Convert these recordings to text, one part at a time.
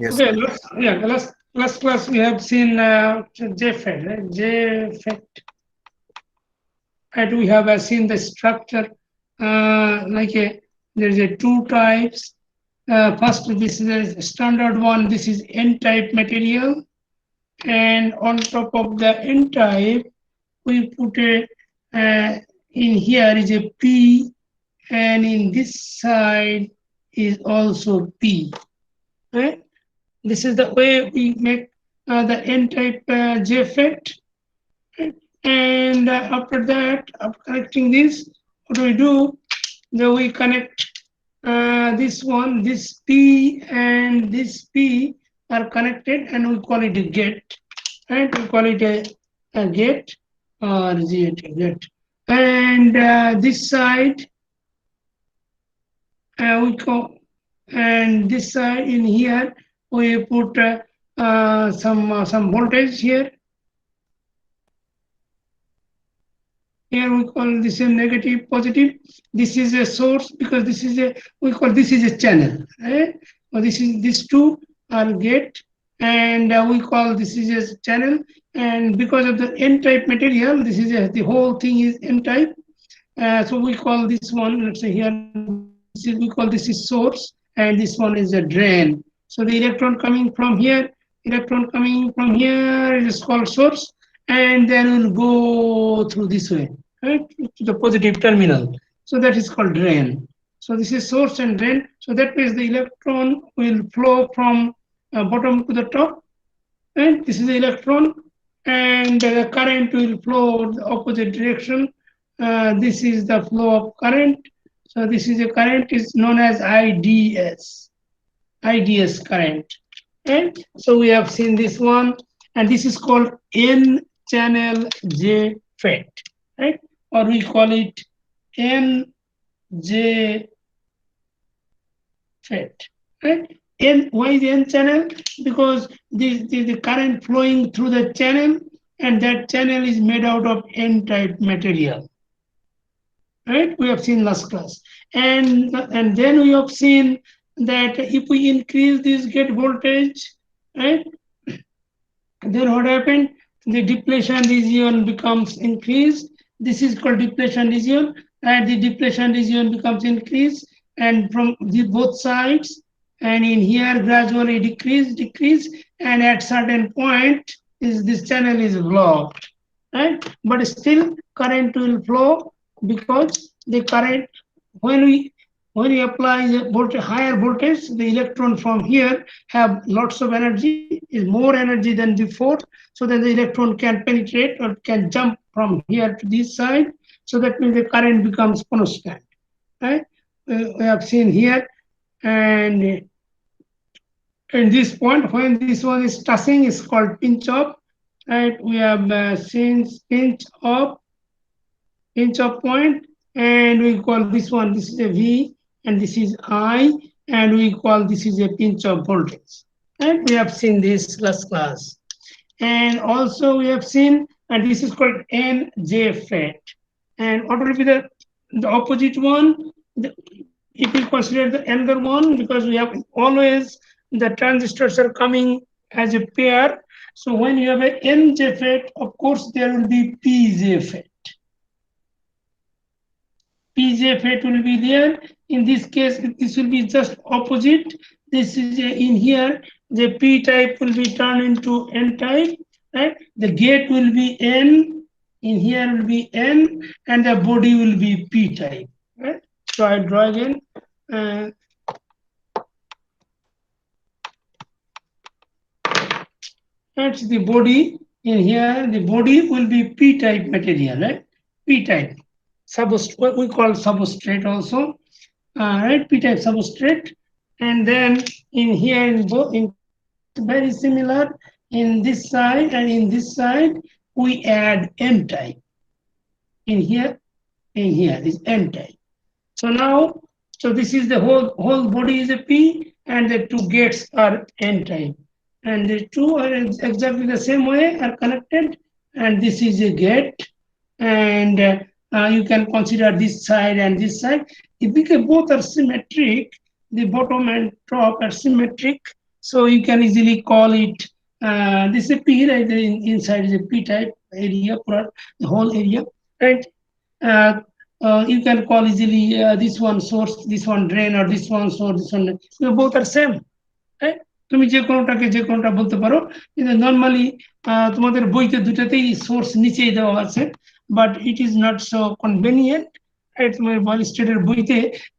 Yes, Okay, sir. last class we have seen JFET, right? JFET, and we have seen the structure like a there is a two types. First, this is a standard one. This is N-type material, and on top of the N-type, we put a in here is a P, and in this side is also P. Right? This is the way we make the N-type JFET. And after that, after connecting this, what do we do? Then we connect this one, this P and this P are connected, and we call it a gate. Right? We call it a gate or gate. And this side, we call, and this side in here, we put some voltage here. Here we call this a negative, positive. This is a source because this is a, we call this is a channel. Right? So this is, these two are gate, and we call this is a channel. And because of the N-type material, this is a, the whole thing is N-type. So we call this one, let's say here, this is, we call this is source, and this one is a drain. So the electron coming from here, electron coming from here is called source, and then will go through this way, right, to the positive terminal. So that is called drain. So this is source and drain. So that means the electron will flow from bottom to the top, and this is the electron, and the current will flow the opposite direction. This is the flow of current. So this is a current is known as IDS current. And so we have seen this one, and this is called N channel JFET, right? Or we call it NJ FET, right? N, why is N channel? Because the current flowing through the channel, and that channel is made out of N-type material. Right? We have seen last class. And then we have seen that if we increase this gate voltage, right? Then what happened? The depletion region becomes increased. This is called depletion region, and the depletion region becomes increased, and from the both sides, and in here gradually decrease, and at certain point is this channel is blocked, right? But still current will flow because the current, when we apply the voltage, higher voltage, the electron from here have lots of energy, is more energy than before, so that the electron can penetrate or can jump from here to this side. So that means the current becomes constant, right? We have seen here, and in this point, when this one is touching, is called pinch off, right? We have seen pinch off point, and we call this one, this is a V, and this is I, and we call this is a pinch off voltage. And we have seen this last class. And also we have seen, and this is called NJ-FET. And what will be the opposite one? If we consider the another one, because we have always the transistors are coming as a pair. So when you have an NJ-FET, of course there will be PJ-FET. PJ-FET will be there. In this case, this will be just opposite. This is in here, the P type will be turned into N type, right? The gate will be N, in here will be N, and the body will be P type, right? So I draw again. That's the body. In here, the body will be P type material, right? P type. Substrate, we call substrate also, right? P type substrate. And then in here, in both, in very similar, in this side and in this side, we add N type. In here is N type. So now, so this is the whole body is a P, and the two gates are N type. And the two are exactly the same way, are connected, and this is a gate, and you can consider this side and this side. If both are symmetric, the bottom and top are symmetric, So you can easily call it, this is a P, right? Inside is a P type area, the whole area, right? Uh, you can call easily this one source, this one drain, or this one source, this one. So both are same, right? তুমি যে কোনোটাকে যে কোনোটা বলতে পারো, কিন্তু normally তোমাদের বইতে দুটাতেই source নিচেই দেওয়া আছে, but it is not so convenient. তোমার বয়েল স্টেটের বইতে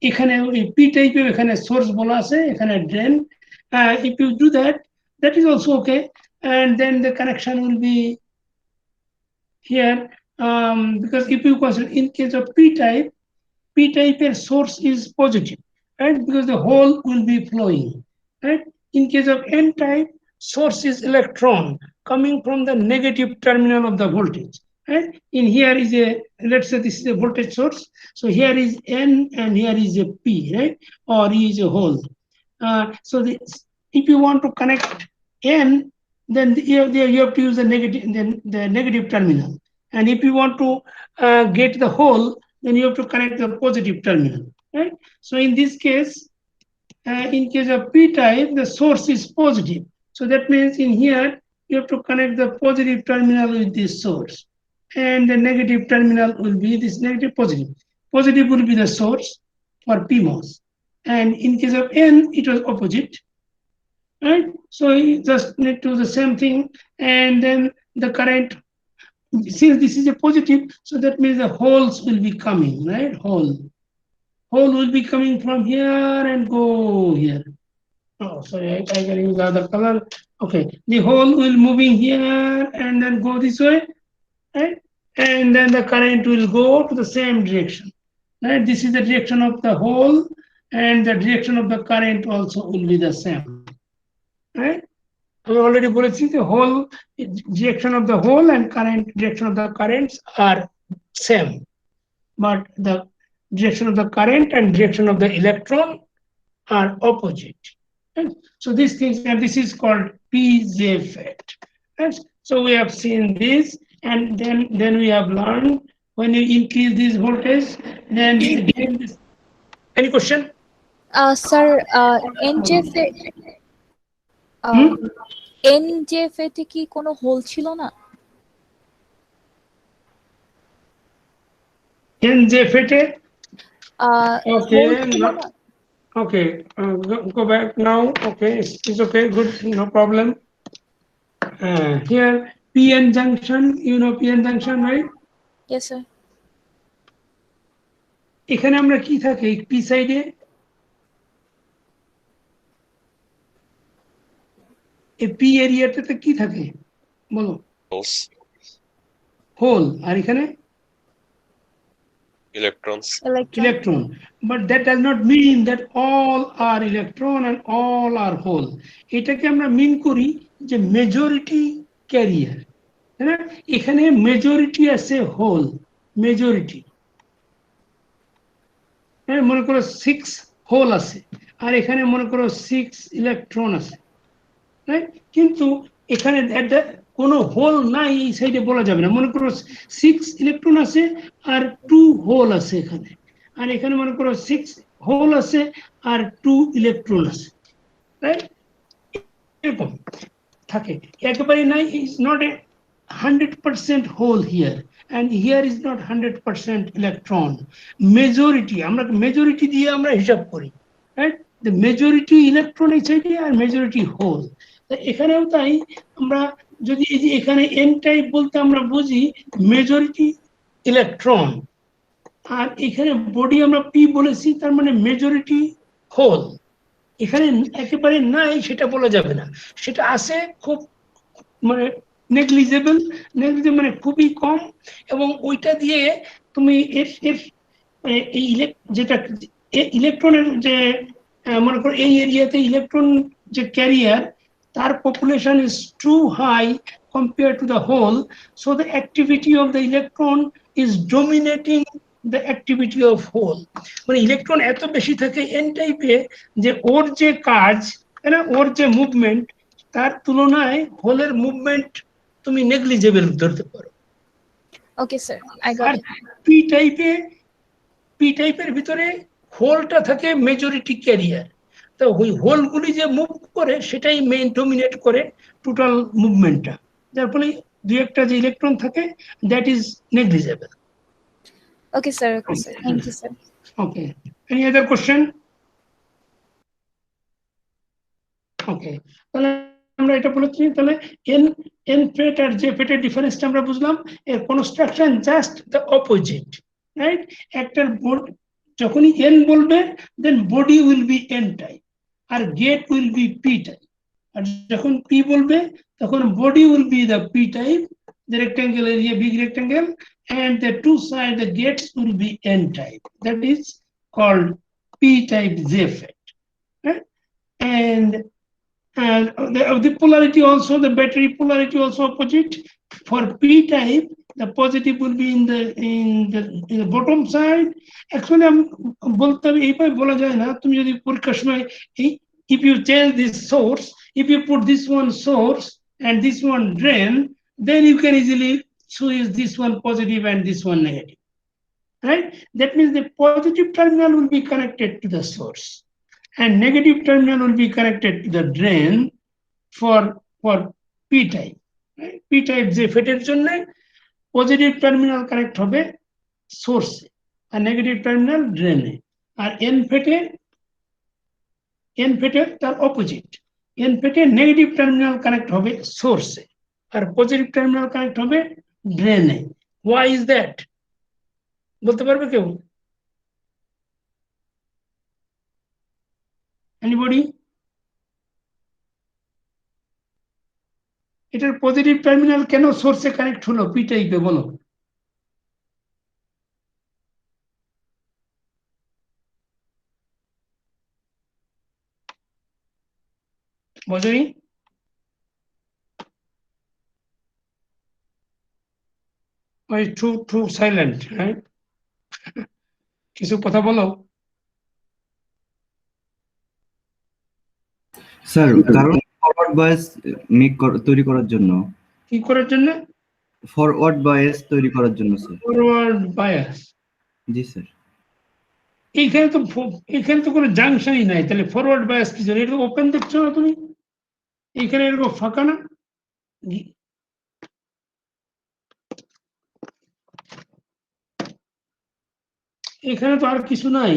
এখানে ওই পি টাইপের এখানে সোর্স বলা আছে, এখানে drain. If you do that, that is also okay, and then the connection will be here, because if you consider in case of P type source is positive, right? Because the hole will be flowing, right? In case of N type, source is electron coming from the negative terminal of the voltage, right? In here is a, let's say this is a voltage source, so here is N and here is a P, right? Or E is a hole. So if you want to connect N, then you have to use the negative terminal, and if you want to get the hole, then you have to connect the positive terminal, right? So in this case, in case of P type, the source is positive. So that means in here, you have to connect the positive terminal with this source. And the negative terminal will be this negative positive. Positive will be the source for PMOS. And in case of N, it was opposite, right? So you just need to do the same thing. And then the current, since this is a positive, so that means the holes will be coming, right? Hole will be coming from here and go here. Oh, sorry, I can use the other color. Okay, the hole will moving here and then go this way, right? And then the current will go to the same direction, right? This is the direction of the hole, and the direction of the current also will be the same, right? I already বলেছি the whole direction of the hole and current direction of the currents are same, but the direction of the current and direction of the electron are opposite. Right? So these things, and this is called PZ effect. Right? So we have seen this, and then we have learned when you increase this voltage, then this. Any question? Sir, NJF কি কোনো whole ছিল না? NJF okay, okay, go back now. Okay, it's okay, good, no problem. Here PN junction, you know PN junction, right? Yes, sir. এখানে আমরা কি থাকে P সাইডে, এই পি এরিয়াটাতে কি থাকে বলো? হোল। আর এখানে electron, but that does not mean that all are electron and all are hole. এটাকে আমরা মিন করি যে মেজরিটি ক্যারিয়ার, তাই না? এখানে মেজরিটি আছে হোল, মেজরিটি, মনে করো 6 হোল আছে, আর এখানে মনে করো 6 ইলেকট্রন আছে, রাইট? কিন্তু এখানে কোনো হোল নাই এই সাইডে বলা যাবে না। মনে করো 6 ইলেকট্রন আছে আর 2 হোল আছে এখানে, আর এখানে মনে করো 6 হোল আছে আর 2 ইলেকট্রন আছে, রাইট? এরকম থাকে, একেবারে নাই। Is not a 100% hole here, and here is not 100% electron. Majority, আমরা মেজরিটি দিয়ে আমরা হিসাব করি, রাইট? The majority electron এই সাইডে আর মেজরিটি হোল। এখানেও তাই, আমরা যদি এই যে এখানে এন টাইপ বলতে আমরা বুঝি মেজরিটি ইলেকট্রন, আর এখানে বডি আমরা পি বলেছি, তার মানে মেজরিটি হোল। এখানে একেবারে নাই সেটা বলা যাবে না, সেটা আছে খুব মানে নেগলিজেবল, মানে খুবই কম, এবং ওইটা দিয়ে তুমি এই যেটা ইলেকট্রনের যে মনে করো এই এরিয়াতে ইলেকট্রন যে ক্যারিয়ার, তার population is too high compared to the whole, so the activity of the electron is dominating the activity of whole. মানে ইলেকট্রন এত বেশি থাকে এন টাইপে যে ওর যে কাজ, তাই না, ওর যে মুভমেন্ট, তার তুলনায় হোলের মুভমেন্ট তুমি নেগলিজেবল ধরতে পারো। Okay sir, I got it. P টাইপের ভিতরে হোলটা থাকে মেজরিটি ক্যারিয়ার, তো ওই হোলগুলি যে মুভ করে সেটাই মেইন ডোমিনেট করে টোটাল মুভমেন্টটা, যার ফলে দুই একটা যে ইলেকট্রন থাকে that is negligible. Okay, sir. Okay, sir. Thank you, sir. Okay. Any other question? Okay. তাহলে আমরা এটা বলেছি, তাহলে n n ফেট আর j ফেটের ডিফারেন্সটা আমরা বুঝলাম। এর construction just the opposite, right? একটার যখনই n বলবে then body will be n type আর gate will be p type, আর যখন p বলবে তখন body will be the p type, the rectangle area big rectangle, and the two side the gates will be n type, that is called p type j FET, right? And the polarity also, the battery polarity also opposite. For p type the positive will be in the bottom side. Actually I'm বলতে এইভাবে বলা যায় না, তুমি যদি পরীক্ষার সময় if you change this source, if you put this one source and this one drain, then you can easily choose this one positive and this one negative, right? That means the positive terminal will be connected to the source and negative terminal will be connected to the drain for p type, right? p type যে ফেটের জন্য positive terminal connect হবে সোর্সে আর negative terminal ড্রেনে, আর N ফেটে তার opposite, N ফেটে negative terminal connect হবে সোর্সে আর positive terminal connect হবে ড্রেনে। হোয়াই ইজ দ্যাট বলতে পারবে কেউ? এনিবডি? এটার পজিটিভ টার্মিনাল কেন সোর্সে কানেক্ট হলো পি টাইপে, বলো? বজরি? Too silent, right? কিছু কথা বলো। স্যার কারণ ফরওয়ার্ড বায়াস তৈরি করার জন্য। কি করার জন্য? ফরওয়ার্ড বায়াস তৈরি করার জন্য স্যার। Forward bias? জি স্যার। এখানে তো কোনো জাংশনই নাই, তাহলে ফরওয়ার্ড বায়াস কি জন্য? এটা ওপেন দেখছো না তুমি? এইখানে এরকম ফাঁকা না? এখানে তো আর কিছু নাই।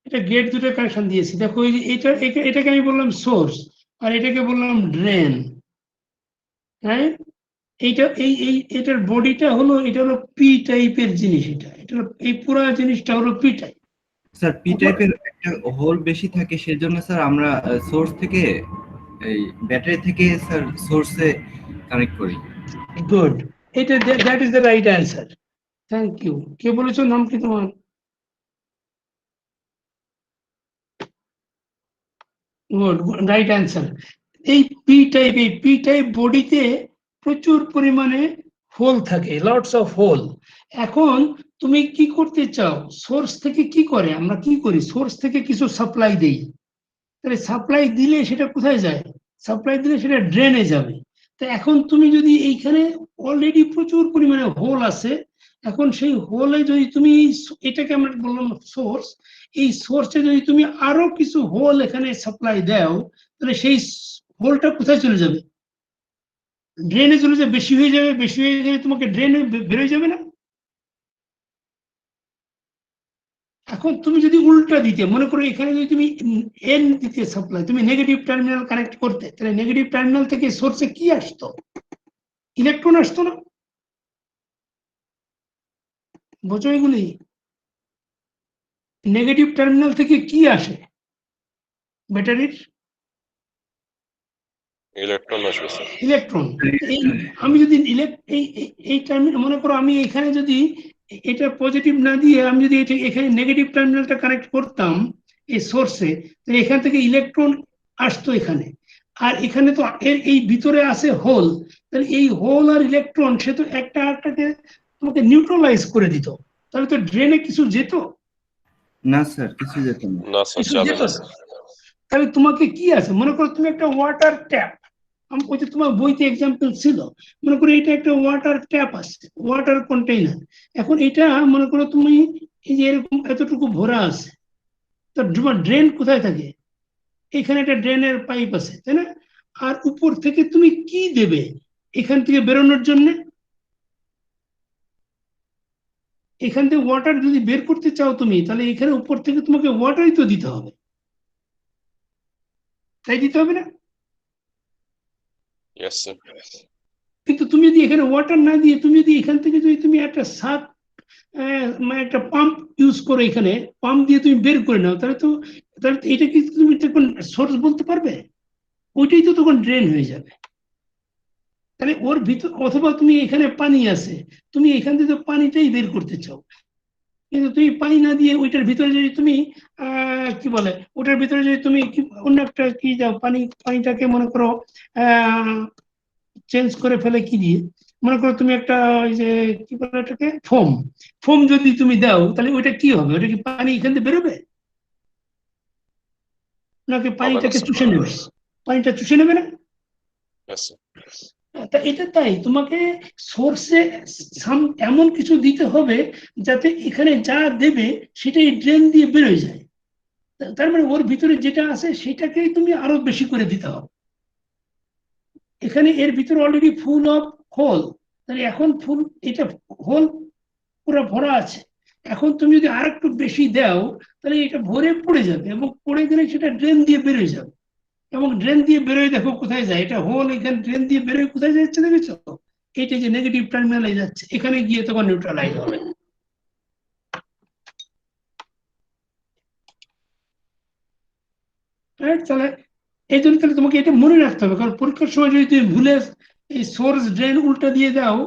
এটা গেট দুটো কানেকশন দিয়েছি, দেখো এটাকে আমি বললাম সোর্স আর এটাকে বললাম ড্রেন, হ্যাঁ? এটার বডিটা হলো, এটা হলো পি টাইপের জিনিস, এটা এই পুরো জিনিসটা হলো পি টাইপ। স্যার পি টাইপের একটা হোল বেশি থাকে, সেজন্য স্যার আমরা সোর্স থেকে এই ব্যাটারি থেকে স্যার সোর্সে কানেক্ট করি। গুড, এটা that is the right answer. Thank you. কে বলেছো, নাম কি তোমার? Good, right answer. এই পি টাইপ বডিতে প্রচুর পরিমাণে হোল থাকে, লটস অফ হোল। এখন তুমি কি করতে চাও? সোর্স থেকে কি করে, আমরা কি করি, সোর্স থেকে কিছু সাপ্লাই দেই, তাহলে সাপ্লাই দিলে সেটা কোথায় যায়? সাপ্লাই দিলে সেটা ড্রেনে যাবে। তো এখন তুমি যদি এইখানে অলরেডি প্রচুর পরিমাণে হোল আছে, এখন সেই হোলে যদি তুমি এটাকে আমরা বললাম সোর্স, এই সোর্সে যদি তুমি আরো কিছু হোল এখানে সাপ্লাই দাও, তাহলে সেই হোলটা কোথায় চলে যাবে? ড্রেনে চলে যাবে, বেশি হয়ে যাবে, বেশি হয়ে গেলে তোমাকে ড্রেনে বেরোয় যাবে না? এখন তুমি যদি উল্টা দিতে, মনে করো এখানে যদি তুমি এন দিতে সাপ্লাই, তুমি নেগেটিভ টার্মিনাল কানেক্ট করতে, তাহলে নেগেটিভ টার্মিনাল থেকে সোর্সে কি আসতো? ইলেকট্রন আসতো না? বোঝো এগুলি? নেগেটিভ টার্মিনাল থেকে কি আসে ব্যাটারির? ইলেকট্রন আসবে স্যার। ইলেকট্রন। আমি যদি এই টার্মিনাল, মনে করো আমি এখানে যদি এটা পজিটিভ না দিয়ে আমি যদি এখানে নেগেটিভ টার্মিনালটা কানেক্ট করতাম এই সোর্সে, তাহলে এখান থেকে ইলেকট্রন আসতো এখানে, আর এখানে তো এই ভিতরে আছে হোল, তাহলে এই হোল আর ইলেকট্রন সে তো একটা আরেকটাকে তোমাকে নিউট্রালাইজ করে দিত, তাহলে তো ড্রেনে কিছু যেত না স্যার, কিছু যেত না। না স্যার, কিছু যাবে যেত না না। স্যার। তাহলে তোমাকে কি আছে, মনে করো তুমি একটা ওয়াটার ট্যাপ, ওই যে তোমার বইতে এক্সাম্পল ছিল, মনে করো এটা একটা ওয়াটার ট্যাপ আছে, ওয়াটার কন্টেইনার। এখন এটা মনে করো তুমি এই যে এরকম এতটুকু ভরা আছে, তো তোমার ড্রেন কোথায় থাকে? এখানে একটা ড্রেনের পাইপ আছে, তাই না? আর উপর থেকে তুমি কি দেবে এখান থেকে বেরোনোর জন্য? এখান থেকে ওয়াটার যদি বের করতে চাও তুমি, তাহলে এখানে উপর থেকে তোমাকে ওয়াটারই তো দিতে হবে, তাই দিতে হবে না? Yes, sir. কিন্তু তুমি যদি এখানে ওয়াটার না দিয়ে তুমি যদি এখান থেকে যদি তুমি একটা সাত মানে একটা পাম্প ইউজ করো, এখানে পাম্প দিয়ে তুমি বের করে নাও, তাহলে এটা কি তুমি তখন সোর্স বলতে পারবে? ওইটাই তো তখন ড্রেন হয়ে যাবে। তাহলে ওর ভিতর, অথবা তুমি এখানে পানি আছে, তুমি এখান থেকে পানিটাই বের করতে চাও, কিন্তু তুমি পানি না দিয়ে ওইটার ভিতরে যদি তুমি কি বলে, ওটার ভিতরে যদি তুমি অন্য একটা কি যাও, পানিটাকে মনে করো চেঞ্জ করে ফেলে কি দিয়ে, মনে করো তুমি একটা ওই যে কি বলে ওটাকে, ফোম, ফোম যদি তুমি দাও, তাহলে ওইটা কি হবে? ওটা কি পানি এখান থেকে বেরোবে, নাকি পানিটাকে চুষে নেবে? পানিটা চুষে নেবে না? Yes, sir. তা এটা তাই, তোমাকে সোর্সে এমন কিছু দিতে হবে যাতে এখানে যা দেবে সেটাই ড্রেন দিয়ে বেরোয় যায়। তার মানে ওর ভিতরে যেটা আছে সেটাকেই তুমি আরো বেশি করে দিতে হবে। এখানে এর ভিতরে অলরেডি ফুল অফ হোল, তাহলে এখন ফুল, এটা হোল পুরো ভরা আছে, এখন তুমি যদি আর একটু বেশি দাও তাহলে এটা ভরে পড়ে যাবে, এবং পড়ে গেলে সেটা ড্রেন দিয়ে বেরোয় যাবে। এবং ড্রেন দিয়ে বেরোয় দেখো কোথায় যায়, এটা হোল, এখানে ড্রেন দিয়ে বেরোয় কোথায় যাচ্ছে দেখেছো? এটা যে নেগেটিভ টার্মিনালে যাচ্ছে, এখানে গিয়ে তখন নিউট্রালাইজ হবে। তাহলে এই জন্য তাহলে তোমাকে এটা মনে রাখতে হবে, কারণ পরীক্ষার সময় যদি তুমি ভুলে এই সোর্স ড্রেন উল্টা দিয়ে দাও,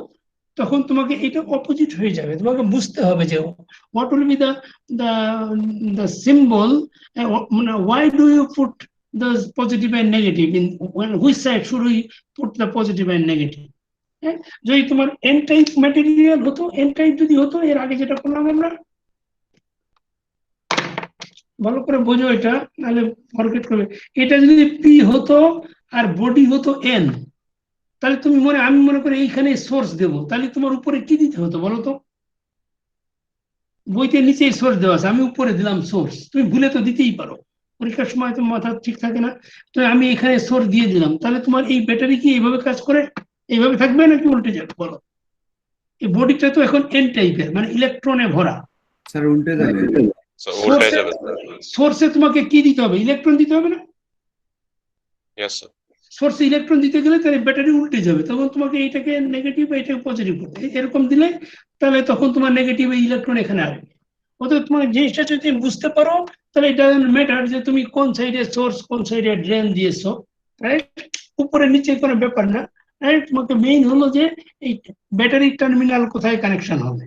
তখন তোমাকে এটা অপোজিট হয়ে যাবে। তোমাকে বুঝতে হবে যে what will be the symbol, মানে why do you put the positive and negative in which side should we put the positive and negative? যদি তোমার এন টাইপ ম্যাটেরিয়াল হতো, এন টাইপ যদি হতো, এর আগে যেটা করলাম আমরা, ভালো করে বোঝো এটা, নাহলে ফরগেট করবে। এটা যদি পি হতো আর বডি হতো এন, তাহলে তুমি আমি মনে করি এইখানে সোর্স দেবো, তাহলে তোমার উপরে কি দিতে হতো বলো তো? বইতে নিচে সোর্স দেওয়া আছে, আমি উপরে দিলাম সোর্স, তুমি ভুলে তো দিতেই পারো, পরীক্ষার সময় তো মাথা ঠিক থাকে না, তো আমি এখানে সোর্স দিয়ে দিলাম, তাহলে তোমার এই ব্যাটারি কি এইভাবে কাজ করে, এইভাবে থাকবে নাকি উল্টে যাবে বলো? এই বডিটা তো এখন এন টাইপের, মানে ইলেকট্রনে ভরা। স্যার উল্টে যাবে। So উল্টে যাবে। সোর্সে তোমাকে কি দিতে হবে? ইলেকট্রন দিতে হবে না? Yes, sir. সোর্সে ইলেকট্রন দিতে গেলে তাহলে ব্যাটারি উল্টে যাবে, তখন তোমাকে এইটাকে নেগেটিভ এটাকে পজিটিভ করতে, এরকম দিলে তাহলে তখন তোমার নেগেটিভ ইলেকট্রন এখানে আসবে। অতএব তোমার জিনিসটা যদি বুঝতে পারো, তাহলে এটা ম্যাটার যে তুমি কোন সাইডে সোর্স কোন সাইডে ড্রেন দিয়েছো, রাইট? উপরে নিচে কোনো ব্যাপার না, রাইট? তোমাকে মেইন হলো যে এই ব্যাটারি টার্মিনাল কোথায় কানেকশন হবে,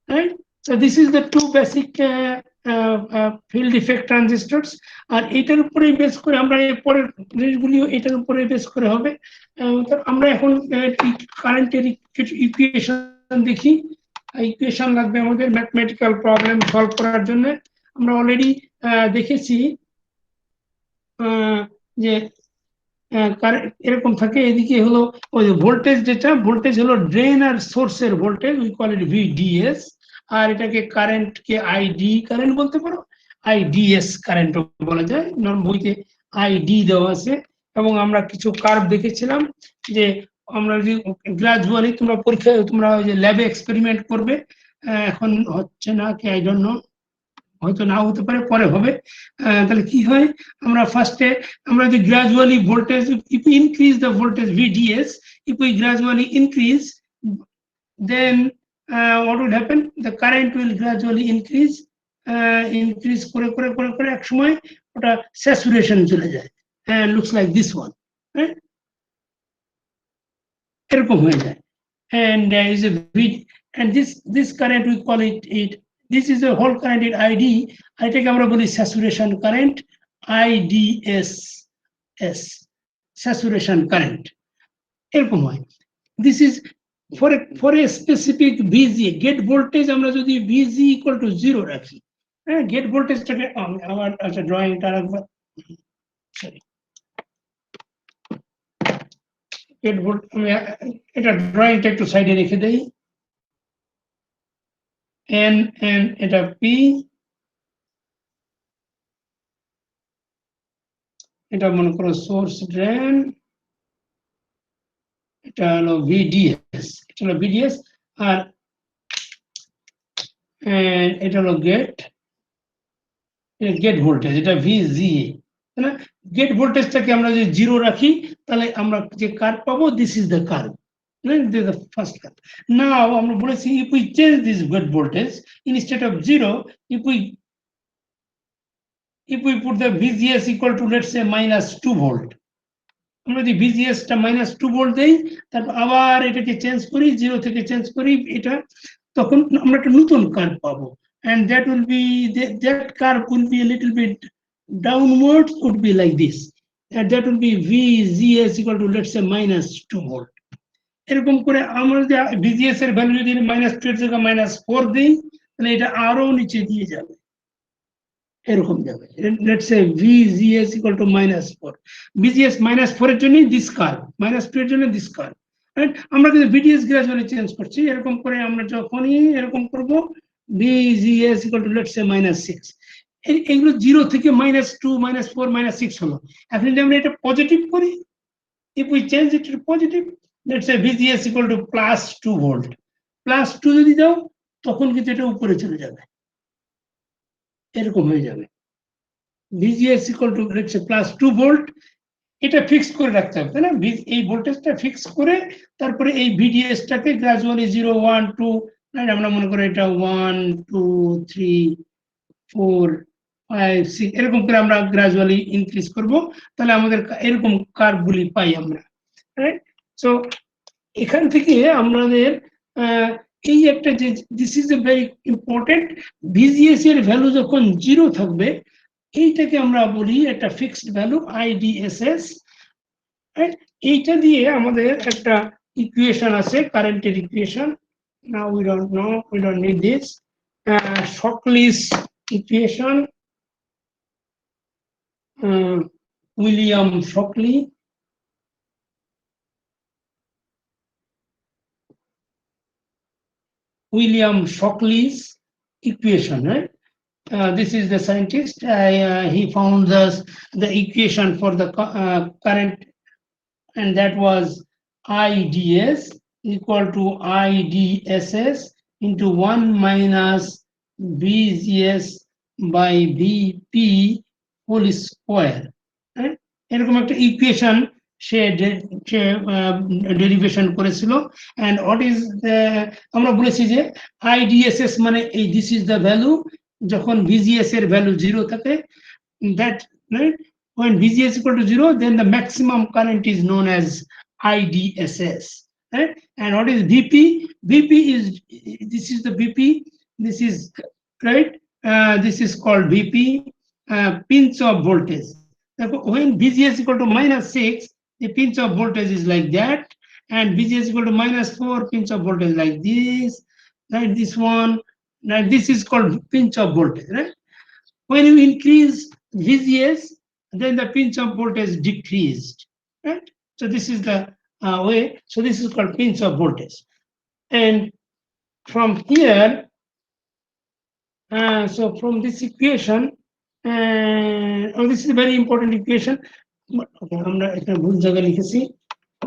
right? So this is the two basic field effect transistors, আর এটার উপরেই বেস করে আমরা এর পরের জিনিসগুলিও এটার উপরে বেস করে হবে। আমরা এখন কারেন্টের কিছু ইকুয়েশন দেখি। ইকুয়েশন লাগবে আমাদের ম্যাথমেটিক্যাল প্রবলেম সলভ করার জন্য। আমরা অলরেডি দেখেছি যে এরকম থাকে, এদিকে হলো ওই ভোল্টেজ, যেটা ভোল্টেজ হলো ড্রেন আর সোর্সের voltage, we call it VDS, আর এটাকে কারেন্টকে আইডি কারেন্ট বলতে পারো, আইডিএস কারেন্ট বলা যায়, বইতে আইডি দেওয়া আছে। এবং আমরা কিছু কার্ভ দেখেছিলাম যে আমরা যদি গ্রাজুয়ালি, তোমরা পরীক্ষায় তোমরা ওই যে ল্যাবে এক্সপেরিমেন্ট করবে, এখন হচ্ছে না কি আই ডোন্ট নো, হয়তো নাও হতে পারে, পরে হবে। তাহলে কি হয়, আমরা ফার্স্টে আমরা যদি gradually voltage, if we increase the voltage VDS, if we gradually increase, then what will happen, the current will gradually increase, increase করে করে করে করে এক সময় ওটা স্যাচুরেশন চলে যায়, looks like this one, right? এরকম হয়ে যায়, and is a and this current we call it this is a whole current in ID, এটাকে আমরা বলি saturation current, IDS, saturation current, এরকম হয়। This is for a specific VG, gate voltage আমরা যদি VG equal to 0 রাখি, হ্যাঁ, gate ভোল্টেজটাকে আমার আচ্ছা ড্রয়িংটা রাখবো, সরি, গেট ভোল্ট আমি এটা ড্রয়িংটা একটু সাইডে রেখে দেই এন এন এটা পি এটা মনে করো সোর্স ড্রেন এটা হলো ভিডিএস এটা হলো ভিডিএস আর এটা হলো গেট গেট ভোল্টেজ এটা ভিজিএ না গেট ভোল্টেজটাকে আমরা যদি 0 রাখি তাহলে আমরা যে কার্ভ পাবো this is the curve this is the first curve. Now আমরা বলেছি if we change this gate voltage instead of 0 if we put the VGS equal to let's say -2 volt আমরা যদি VGS টা -2 ভোল্ট দেই তারপর আবার এটাকে চেঞ্জ করি 0 থেকে চেঞ্জ করি এটা তখন আমরা একটা নতুন কার্ভ পাবো and that will be that curve will be a little bit downwards would be like this and that will be VGS equal to let's say -2 volt এরকম করে আমরা যে VGS এর ভ্যালু যদি -2 এর জায়গায় -4 দেই তাহলে এটা আরো নিচে দিয়ে যাবে এরকম যাবে let's say VGS equal to -4 VGS -4 এর জন্য দিস কার্ভ -2 এর জন্য দিস কার্ভ রাইট আমরা কিন্তু VDS গ্রাজুয়ালি চেঞ্জ করছি এরকম করে আমরা যখনই এরকম করব VGS equal to let's say -6 এগুলো 0 থেকে -2 -4 -6 হলো এখন যদি আমরা এটা পজিটিভ করি if we change it to positive let's say VGS equal to +2 volt +2 যদি দাও তখন কিন্তু এটা উপরে চলে যাবে এরকম হয়ে যাবে VGS equal to let's say +2 volt এটা ফিক্স করে রাখতে হবে তাই না এই ভোল্টেজটা ফিক্স করে তারপরে এই VDS টাকে গ্রাজুয়ালি 0 1 2 আমরা মনে করি এটা 1 2 3 4 5 6 এরকম করে আমরা গ্রাজুয়ালি ইনক্রিজ করব তাহলে আমাদের এরকম কার্ভগুলি পাই আমরা রাইট সো এখান থেকে আমাদের এই একটা যে this is a very important VGS এর ভ্যালু যখন 0 থাকবে এইটাকে আমরা বলি একটা ফিক্সড ভ্যালু IDSS রাইট এইটা দিয়ে আমাদের একটা ইকুয়েশন আছে কারেন্টের equation now we don't need this Shockley's equation William Shockley William Shockley's equation, right? This is the scientist. He found the equation for the current, and that was IDS equal to IDSS into 1 minus VGS by VP whole square. Right? এরকম একটা equation সে derivation করেছিল and what is the আমরা বলেছি যে IDSS মানে এই this is the value যখন VGS এর ভ্যালু 0 থাকে that right when VGS equal to 0 then the maximum current is known as IDSS right and what is VP VP is this is the VP this is right this is called VP pinch of voltage when VGS equal to -6 the pinch of voltage is like that and VGS equal to -4 pinch of voltage like this right this one right this is called pinch of voltage right when you increase VGS then the pinch of voltage decreased right so this is the way so this is called pinch of voltage and from here so from this equation this is a very important equation okay আমরা একটা ভুল জায়গা লিখেছি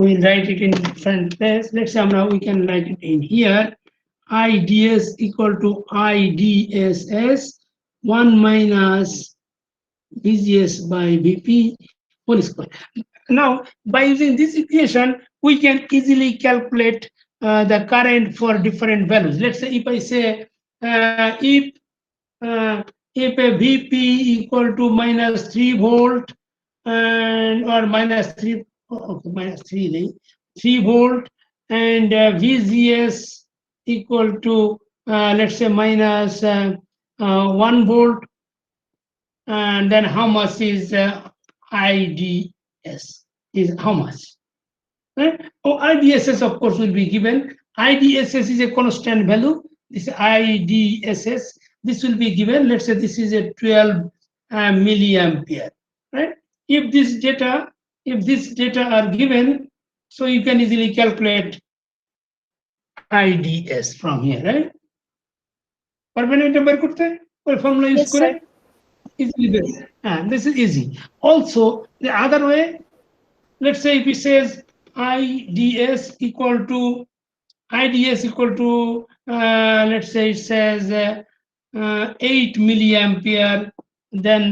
we write it in different place let's say we can write it in here IDS equal to IDSS 1 minus VGS by VP whole square now by using this equation we can easily calculate the current for different values let's say if I say if a VP equal to -3 volt and or -3 okay -3 volt and VGS equal to let's say -1 volt and then how much is IDS is how much right oh IDSS of course will be given IDSS is a constant value this IDSS this will be given let's say this is a 12 milliampere right if this data are given So you can easily calculate IDS from here, right? পারবেন এটা বের করতে ওই formula use Yes, করে sir. easily বের this is easy. Also the other way, let's say if it says IDS equal to let's say it says 8 milliampere, then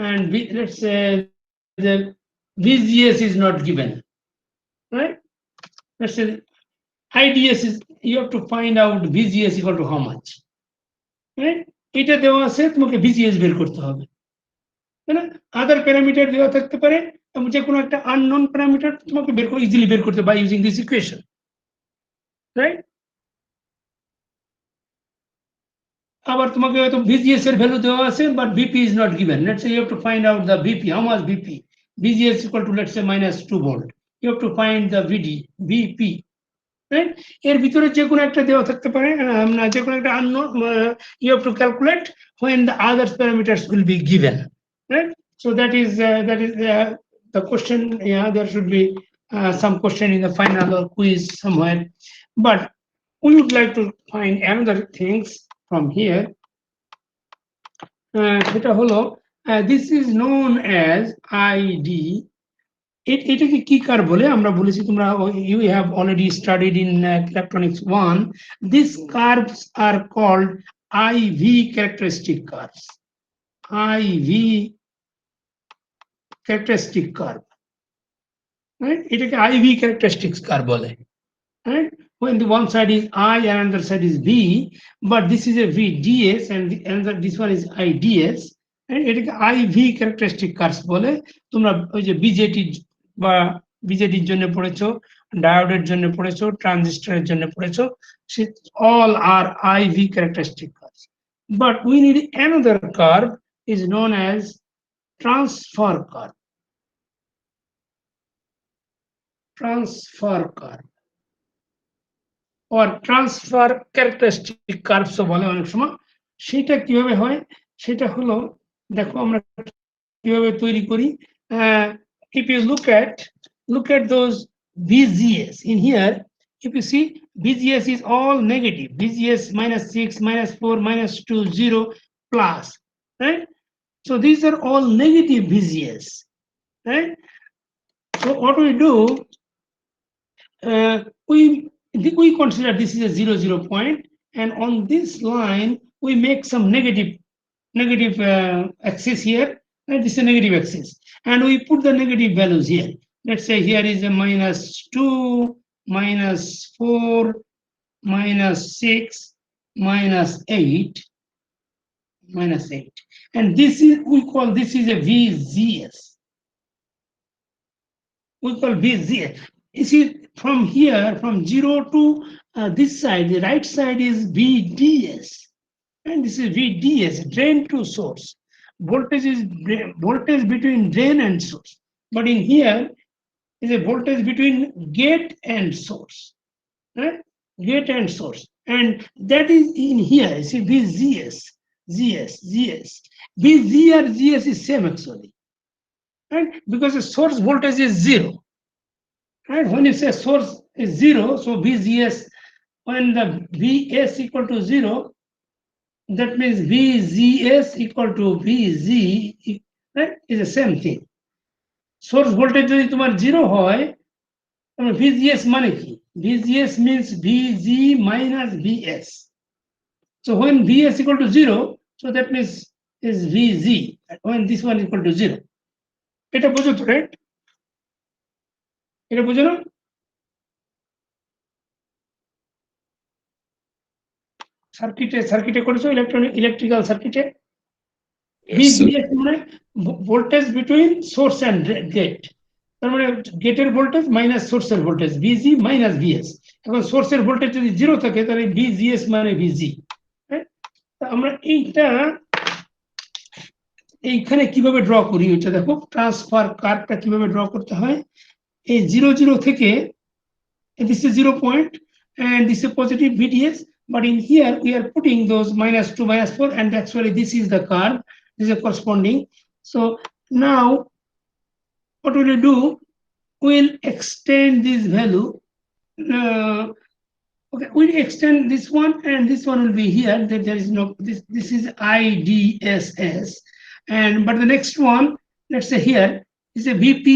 and let's say the VGS is not given, right? Let's say IDS is, you have to find out VGS equal to how much, right? এটা দেওয়া আছে তোমাকে VGS বের করতে হবে, তাই না? আদার parameter দেওয়া থাকতে পারে এবং যে কোনো একটা আননোন প্যারামিটার তোমাকে বের করে ইজিলি বের করতে by using this equation, right? আবার তোমাকে হয়তো VGS এর ভ্যালু দেওয়া আছে but VP is not given. Let's say you have to find out the VP, how much VP. VGS equal to let's say -2 volt. You have to find the VP, right? এর ভিতরে যে কোনো একটা দেওয়া থাকতে পারে, না যে কোনো একটা unknown, you have to calculate when the other parameters will be given, right? So that is the question. Yeah, there should be some question in the final or quiz somewhere, but we would like to find another things from here. এটা হলো this is known as ID. এটাকে কি curve বলে আমরা বলেছি, তোমরা you have already studied in electronics 1. These curves are called IV characteristic curves. IV characteristic curve, right? এটাকে IV characteristics curve বলে, right? When the one side is I and another side is V, but this is a VDS and this one is IDS, and এটাকে IV characteristic curves বলে। তোমরা ওই যে BJD বা বিজেটির জন্য পড়েছো, ডায়োডের জন্য পড়েছো, ট্রানজিস্টরের জন্য পড়েছো, all are IV characteristic curves. But we need another curve is known as transfer curve. Transfer curve or transfer characteristic curves বলে অনেক সময়। সেটা কিভাবে হয় সেটা হলো, দেখো আমরা কিভাবে তৈরি করি। If you look at those VGS in here, if you see VGS is all negative, VGS -6, -4, -2, 0, plus, right? So these are all negative VGS, right? So what we do, we consider this is a 0 point, and on this line we make some negative axis here, and this is a negative axis, and we put the negative values here. Let's say here is a -2, -4, -6, -8, -8, and this is, we call this is a VGS. We call VGS. You see, from here, from 0 to this side, the right side is VDS, and this is VDS, drain to source. Voltage is voltage between drain and source, but in here is a voltage between gate and source, right? Gate and source, and that is in here. You see, VGS, GS. VG or GS is same actually, right? Because the source voltage is 0. Right? When you say source is 0, so VGS, when the VS equal to 0, that means VGS equal to VG, right? Is the same thing. Source voltage যদি তোমার 0 হয়, তাহলে VGS মানে কি? VGS means VG minus VS. So when VS equal to 0, so that means is VG, when this one equal to 0. এটা বুঝো তো, right? এটা বুঝো না? সার্কিটে করেছো, ইলেকট্রিক্যাল সার্কিটে VGS মানে voltage between source and gate, তার মানে গেটের ভোল্টেজ মাইনাস সোর্সের ভোল্টেজ, VG মাইনাস VS। এখন সোর্সের ভোল্টেজ যদি 0 থাকে তাহলে VGS মানে VG। আমরা এইখানে কিভাবে ড্র করি ওইটা দেখো, ট্রান্সফার কার্ভটা কিভাবে ড্র করতে হয়। এই 0 থেকে this is 0 point and this is positive VDS, but in here we are putting those -2, -4, and actually this is the curve, this is a corresponding. So now what will you do, will extend this value. Okay, we extend this one, and this one will be here. That there is no this is IDSS, and but the next one, let's say here is a VP,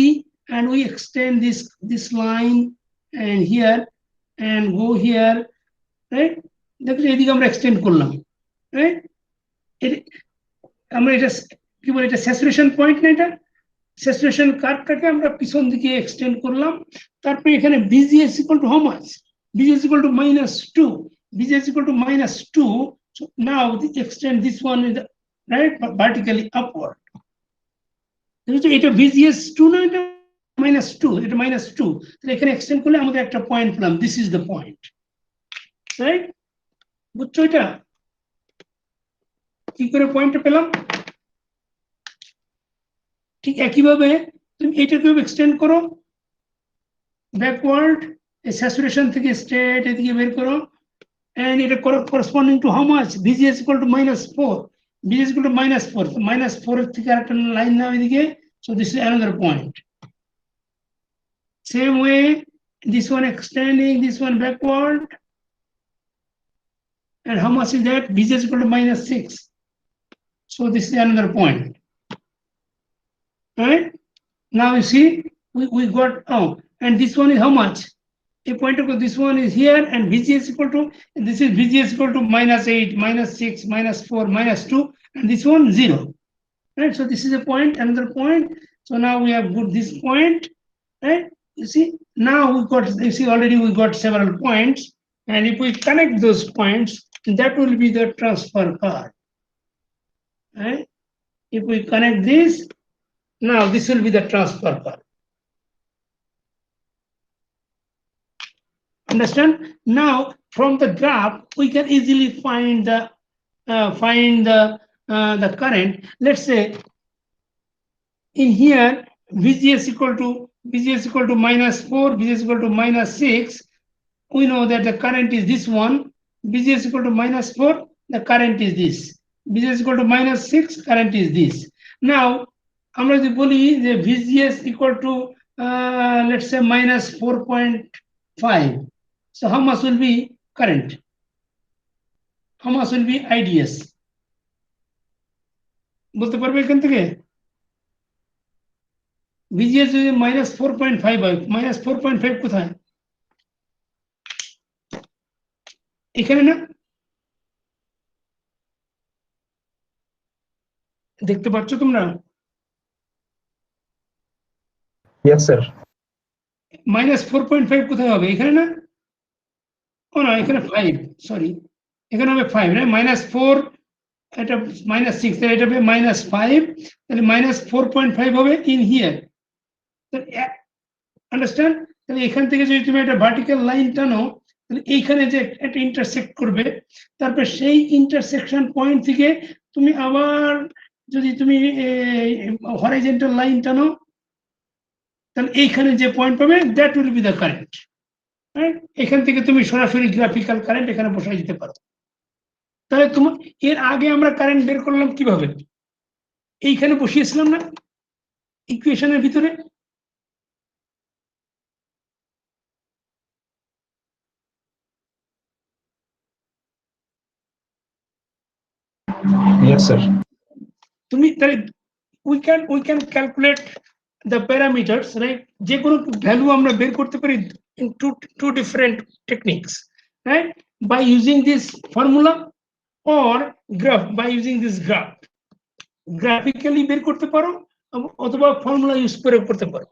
and we extend this line and here and go here, right? দেখো এদিকে আমরা extend করলাম, right? আমরা এটা কি বলে, এটা saturation point না, এটা স্যাচুরেশন কার্ভটাকে আমরা পিছন দিকে এক্সটেন্ড করলাম। তারপরে এখানে BGS equal to how much? BGS equal to -2. BGS equal to -2. So now extend this one is right vertically upward. এটা BGS 2 না, এটা -2, এটা -2। তাহলে এখানে এক্সটেন্ড করলে আমাদের একটা পয়েন্ট পেলাম, this is the point, right? বুঝছো এটা কি করে পয়েন্টটা পেলাম? ঠিক একইভাবে তুমি এটাকে এক্সটেন্ড করো ব্যাকওয়ার্ড, স্যাচুরেশন থেকে স্ট্রেট এদিকে বের করো, and it corresponding to how much? BGS equal to -4. BGS equal to -4. So -4 থেকে একটা লাইন নাও এদিকে, so this is another point. Same way, this one extending, this one backward, and how much is that? BGS equal to -6. So this is another point. Right? Now you see, we got, oh, and this one is how much? A point of this one is here, and BGS equal to, and this is BGS equal to -8, -6, -4, -2, and this one 0. Right? So this is a point, another point. So now we have put this point, right? You see, now we got, you see, already we got several points, and if we connect those points, that will be the transfer card. Right? If we connect this, now this will be the transfer card. Understand? Now from the graph we can easily find the current. Let's say in here VGS equal to -4, VGS equal to -6. We know that the current is this one. VGS equal to -4, the current is this. VGS equal to -6, current is this. Now আমরা যদি বলি যে VGS equal to let's say -4.5. So how much will be current? How much will be IDS? বলতে পারবে এখান থেকে? VGS যদি -4.5 হয়, -4.5 কোথায়? এখানে না? দেখতে পাচ্ছ তোমরা? Yes, sir. -4.5 কোথায় হবে? এখানে না? ও না, এখানে 5, সরি, এখানে হবে 5, না? -4, এটা -6, তাহলে এটা হবে -5, তাহলে -4.5 হবে ইন হিয়ার। আন্ডারস্ট্যান্ড? তাহলে এখান থেকে যদি তুমি একটা ভার্টিক্যাল লাইন টানো, তাহলে এইখানে যে একটা ইন্টারসেক্ট করবে, তারপর সেই ইন্টারসেকশন পয়েন্ট থেকে তুমি আবার যদি তুমি হরাইজন্টাল লাইন টানো, তাহলে এইখানে যে পয়েন্ট পাবে, that will be the current. Right? এখান থেকে তুমি সরাসরি গ্রাফিক্যাল কারেন্ট এখানে বসাই দিতে পারো। তাহলে তোমার এর আগে আমরা কারেন্ট বের করলাম কিভাবে? এইখানে বসিয়েছিলাম না ইকুয়েশনের ভিতরে? Yes, sir. তুমি তাহলে we can calculate the parameters, right? যে কোনো ভ্যালু আমরা বের করতে পারি in two different techniques, right? By using this formula or graph, by using this graph. Graphically বের করতে পারো অথবা ফর্মুলা ইউজ করে করতে পারো।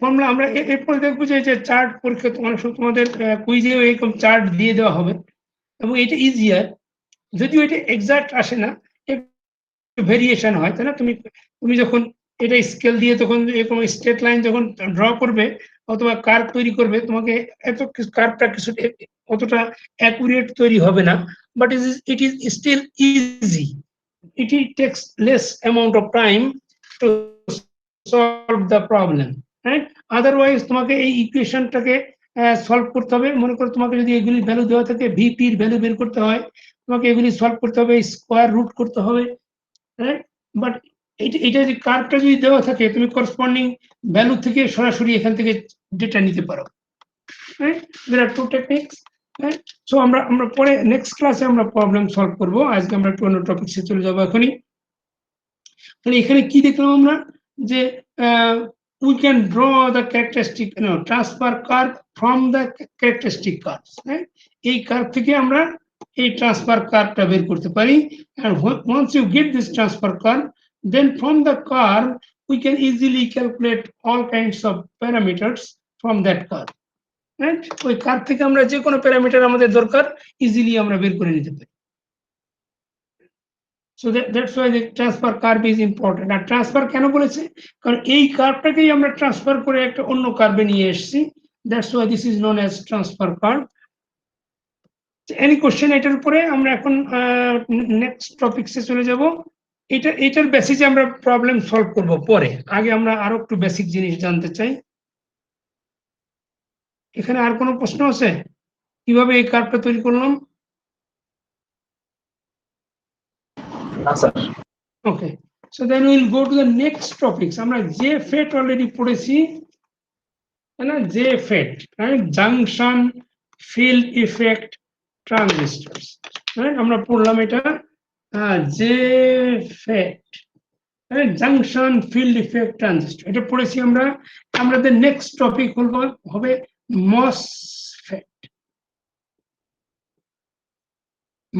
ফর্মুলা আমরা এরপরে দেখবো যে চার্ট পরীক্ষা তোমাদের কুইজে এরকম চার্ট দিয়ে দেওয়া হবে, এবং এটা ইজিয়ার, যদিও এটা এক্সাক্ট আসে না, ভেরিয়েশন হয়, তাই না? তুমি যখন এটা স্কেল দিয়ে তখন এরকম স্ট্রেট লাইন যখন ড্র করবে অথবা কার্ভ তৈরি করবে, তোমাকে এত কার্ভটা কিছু অতটা অ্যাকুরেট তৈরি হবে না, but it is still easy. It takes less amount of time to solve the problem, right? Otherwise তোমাকে এই ইকুয়েশনটাকে সলভ করতে হবে। মনে করো তোমাকে যদি এগুলি ভ্যালু দেওয়া থাকে, ভিপি এর ভ্যালু বের করতে হয়, তোমাকে এগুলি সলভ করতে হবে, স্কয়ার রুট করতে হবে, রাইট? বাট এটা যে কার্ভটা যদি দেওয়া থাকে, তুমি করসপন্ডিং ভ্যালু থেকে সরাসরি এখান থেকে ডেটা নিতে পারো। রাইট? দেয়ার আর টু টেকনিক্স। রাইট? সো আমরা পরে নেক্সট ক্লাসে আমরা প্রবলেম সলভ করব। আজকে আমরা একটু অন্য টপিকসে চলে যাবো এখনই। তাহলে এখানে কি দেখলাম আমরা, যে we can draw the characteristic, transfer curve from the characteristic curves, right? এই কার্ভ থেকে আমরা এই ট্রান্সফার কার্ভটা বের করতে পারি, and once you get this transfer curve, then from the curve we can easily calculate all kinds of parameters from that curve, right? ওই curve থেকে আমরা যে কোনো প্যারামিটার আমাদের দরকার ইজিলি আমরা বের করে নিতে পারি। So that's why the transfer curve is important. আর ট্রান্সফার কেন বলেছে, কারণ এই কার্ভটাকেই আমরা ট্রান্সফার করে একটা অন্য কার্ভে নিয়ে এসেছি। That's why this is known as transfer curve. Any question এটার উপরে? আমরা এখন নেক্সট টপিকসে চলে যাব। এটার বেসিসে আমরা প্রবলেম সলভ করব পরে। আগে আমরা আরো একটু বেসিক জিনিস জানতে চাই। এখানে আর কোনো প্রশ্ন আছে? কিভাবে এই কার্ভটা তৈরি করলাম? না sir. Okay, so then we'll go to the next topics. আমরা যে ফেট অলরেডি পড়েছি, না যে FET, right? Junction field effect transistors, right? আমরা পড়লাম এটা যে FET, right? Junction field effect transistor এটা পড়েছি আমরা। আমাদের নেক্সট টপিক হবে মসফেট।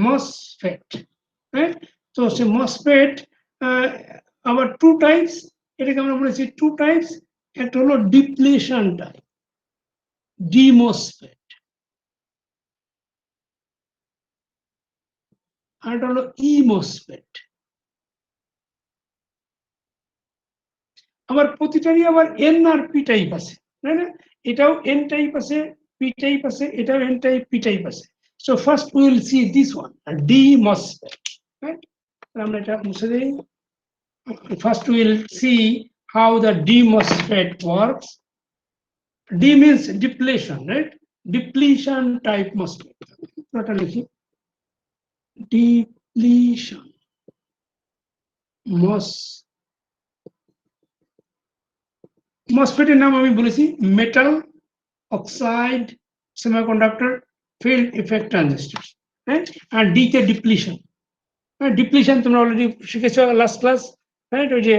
MOSFET, right? তো সে মসফেট আবার টু টাইপস, এটাকে আমরা বলেছি টু টাইপস। একটা হলো ডিপ্লিশন টাইপ, ডি মসফেট, আর একটা হলো ই মসফেট। আবার প্রতিটারই আবার এন আর পি টাইপ আছে, তাই না? এটাও এন টাইপ আছে, পি টাইপ আছে, এটাও এন টাইপ, পি টাইপ আছে। So first will see this one, D MOSFET, right? আমরা এটা মুছে দেই। First we'll see how the D MOSFET works. D means depletion, right? Depletion type MOSFET. Depletion MOSFET এর নাম আমি বলেছি metal oxide semiconductor field effect transistor, right? আর D তে ডিপ্লিশন। ডিপ্লিশন তোমরা অলরেডি শিখেছো লাস্ট ক্লাস, রাইট? ওই যে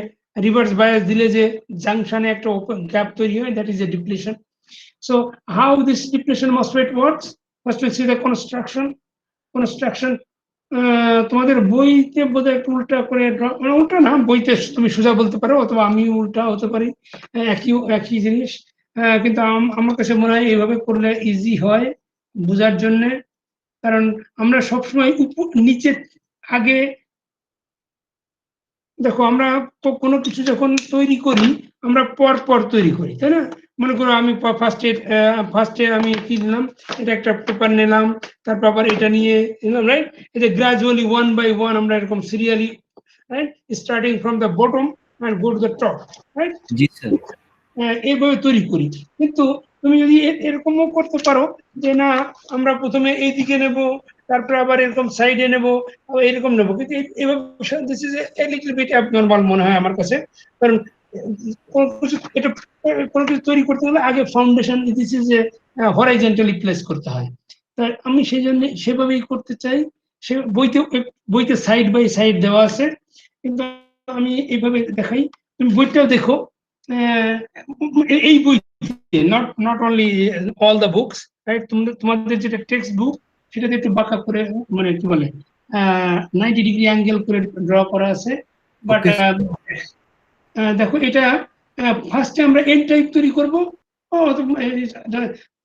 রিভার্স বায়াস দিলে যে জাংশনে একটা ওপেন গ্যাপ তৈরি হয়, that is a depletion. So how this depletion MOSFET works, first will see the construction. তোমাদের বইতে বোধহয় একটু উল্টা করে মানে উল্টা না, বইতে তুমি সোজা বলতে পারো অথবা আমি উল্টা হতে পারি, একই জিনিস। কিন্তু আমার কাছে মনে হয় এইভাবে করলে ইজি হয় বোঝার জন্য, কারণ আমরা সবসময় নিচে আগে দেখো, আমরা তো কোনো কিছু যখন তৈরি করি আমরা পর তৈরি করি, তাই না? মনে করো আমি ফার্স্টে আমি কি নিলাম, এটা একটা পেপার নিলাম, তারপর আবার এটা নিয়ে নিলাম, রাইট? এটা গ্রাজুয়ালি ওয়ান বাই ওয়ান আমরা এরকম সিরিয়ালি, right, starting from the bottom and go to the top, right? জি স্যার। এইভাবে তৈরি করি। কিন্তু তুমি যদি এরকমও করতে পারো যে না, আমরা প্রথমে এই দিকে নেব, তারপরে আবার এরকম সাইডে নেব, এরকম নেব, কিন্তু এভাবে this is a little bit abnormal মনে হয় আমার কাছে। কারণ কোনো কিছু তৈরি করতে হলে আগে foundation this is A horizontally place করতে হয়। তাই আমি সেই জন্য সেভাবেই করতে চাই। সে বইতে সাইড বাই সাইড দেওয়া আছে, কিন্তু আমি এইভাবে দেখাই। তুমি বইটাও দেখো, এই বইতে not only all the books, right? তোমাদের যেটা টেক্সট বুক সেটাতে একটু বাঁকা করে, মানে কি বলে 90 ডিগ্রি অ্যাঙ্গেল করে ড্র করা আছে। বাট দেখো, এটা ফার্স্টে আমরা এন টাইপ তৈরি করবো।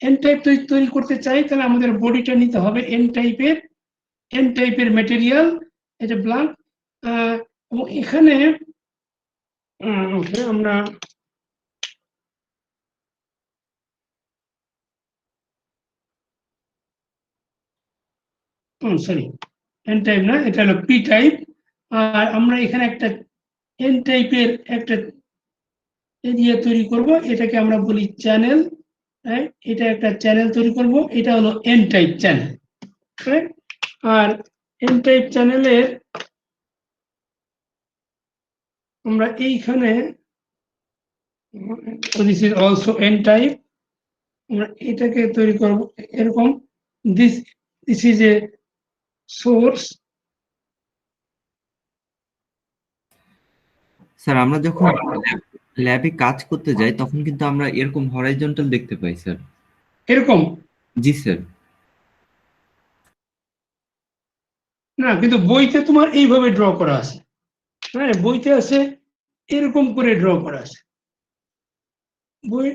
এন টাইপ তৈরি করতে চাই, তাহলে আমাদের বডিটা নিতে হবে এন টাইপের ম্যাটেরিয়াল, এটা ব্ল্যাঙ্ক। এবং এখানে আমরা সরি, এন টাইপ না, এটা হলো পি টাইপ। আর আমরা এখানে একটা এন টাইপের একটা এরিয়া তৈরি করব, এটাকে আমরা বলি চ্যানেল, রাইট? এটা একটা চ্যানেল তৈরি করব, এটা হলো এন টাইপ চ্যানেল, রাইট? আর এন টাইপ চ্যানেলের আমরা এইখানে this is also n type, আমরা এটাকে তৈরি করব এরকম, this is a source. Sir আমরা যখন ল্যাবে কাজ করতে যাই তখন কিন্তু আমরা এরকম হরাইজন্টাল দেখতে পাই স্যার। এরকম জি স্যার। না, কিন্তু বইতে তোমার এইভাবে ড্র করা আছে, হ্যাঁ বইতে আছে এরকম করে ড্র করা আছে, বই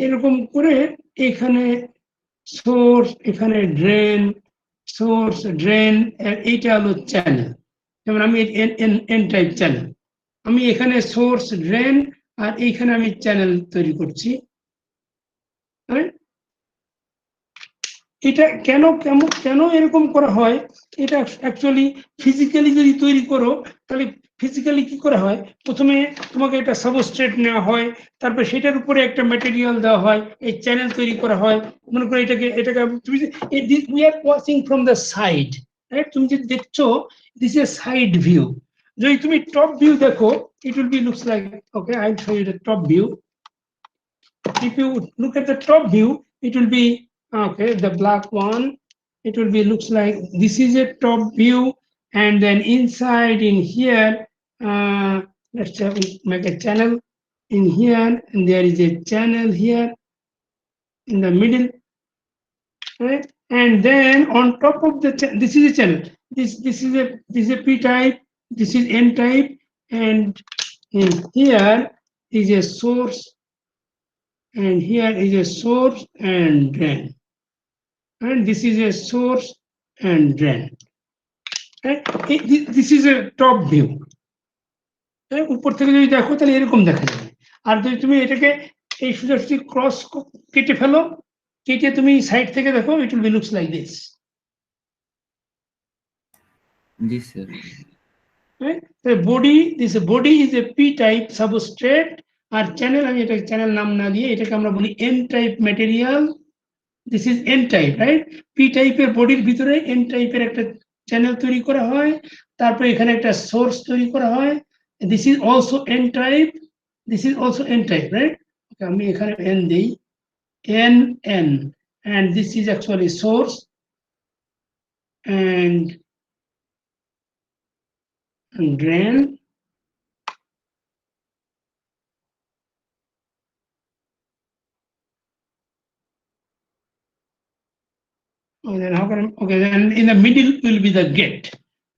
এরকম করে এখানে সোর্স, এখানে ড্রেন, সোর্স ড্রেন, এইটা হলো চ্যানেল। যেমন আমি এন টাইপ চ্যানেল, আমি এখানে সোর্স ড্রেন আর এইখানে আমি চ্যানেল তৈরি করছি। এটা কেন কেন কেন এরকম করা হয়, এটা অ্যাকচুয়ালি ফিজিক্যালি যদি তৈরি করো তাহলে ফিজিক্যালি কি করা হয়, প্রথমে তোমাকে একটা সাবস্ট্রেট নেওয়া হয়, তারপর সেটার উপরে একটা ম্যাটেরিয়াল দেওয়া হয়, এই চ্যানেল তৈরি করা হয়। মনে করো এটাকে তুমি we are watching from the side, right? তুমি যদি দেখছো দিস ইজ সাইড ভিউ, যদি তুমি টপ ভিউ দেখো it will be looks like, okay, I'll show you the top view. If you look at the top view, it will be, okay, the black one, it will be looks like this is a top view, and then inside in here, let's say we make a channel in here, and there is a channel here in the middle, right? And then on top of the this is a channel, this is a p type, this is n type, and in here is a source, and here is a source and drain, and this is a source and drain, right? This is a top view. উপর থেকে যদি দেখো তাহলে এরকম দেখা যাবে, আর যদি তুমি এটাকে এই সোজাসুজি ক্রস কেটে ফেলো, কেটে তুমি সাইড থেকে দেখো, it will be looks like this. জি sir. Right? The body is a p type substrate, আর চ্যানেল, আমি এটা চ্যানেল নাম না দিয়ে এটাকে আমরা বলি n type material. This is n type, right? p type এর বডির ভিতরে n type এর একটা চ্যানেল তৈরি করা হয়, তারপর এখানে একটা সোর্স তৈরি করা হয়, this is also n type, this is also n type, right? Okay, আমি এখানে n দেই, n, and this is actually source and drain. Oh, then how can I, okay, then in the middle will be the gate,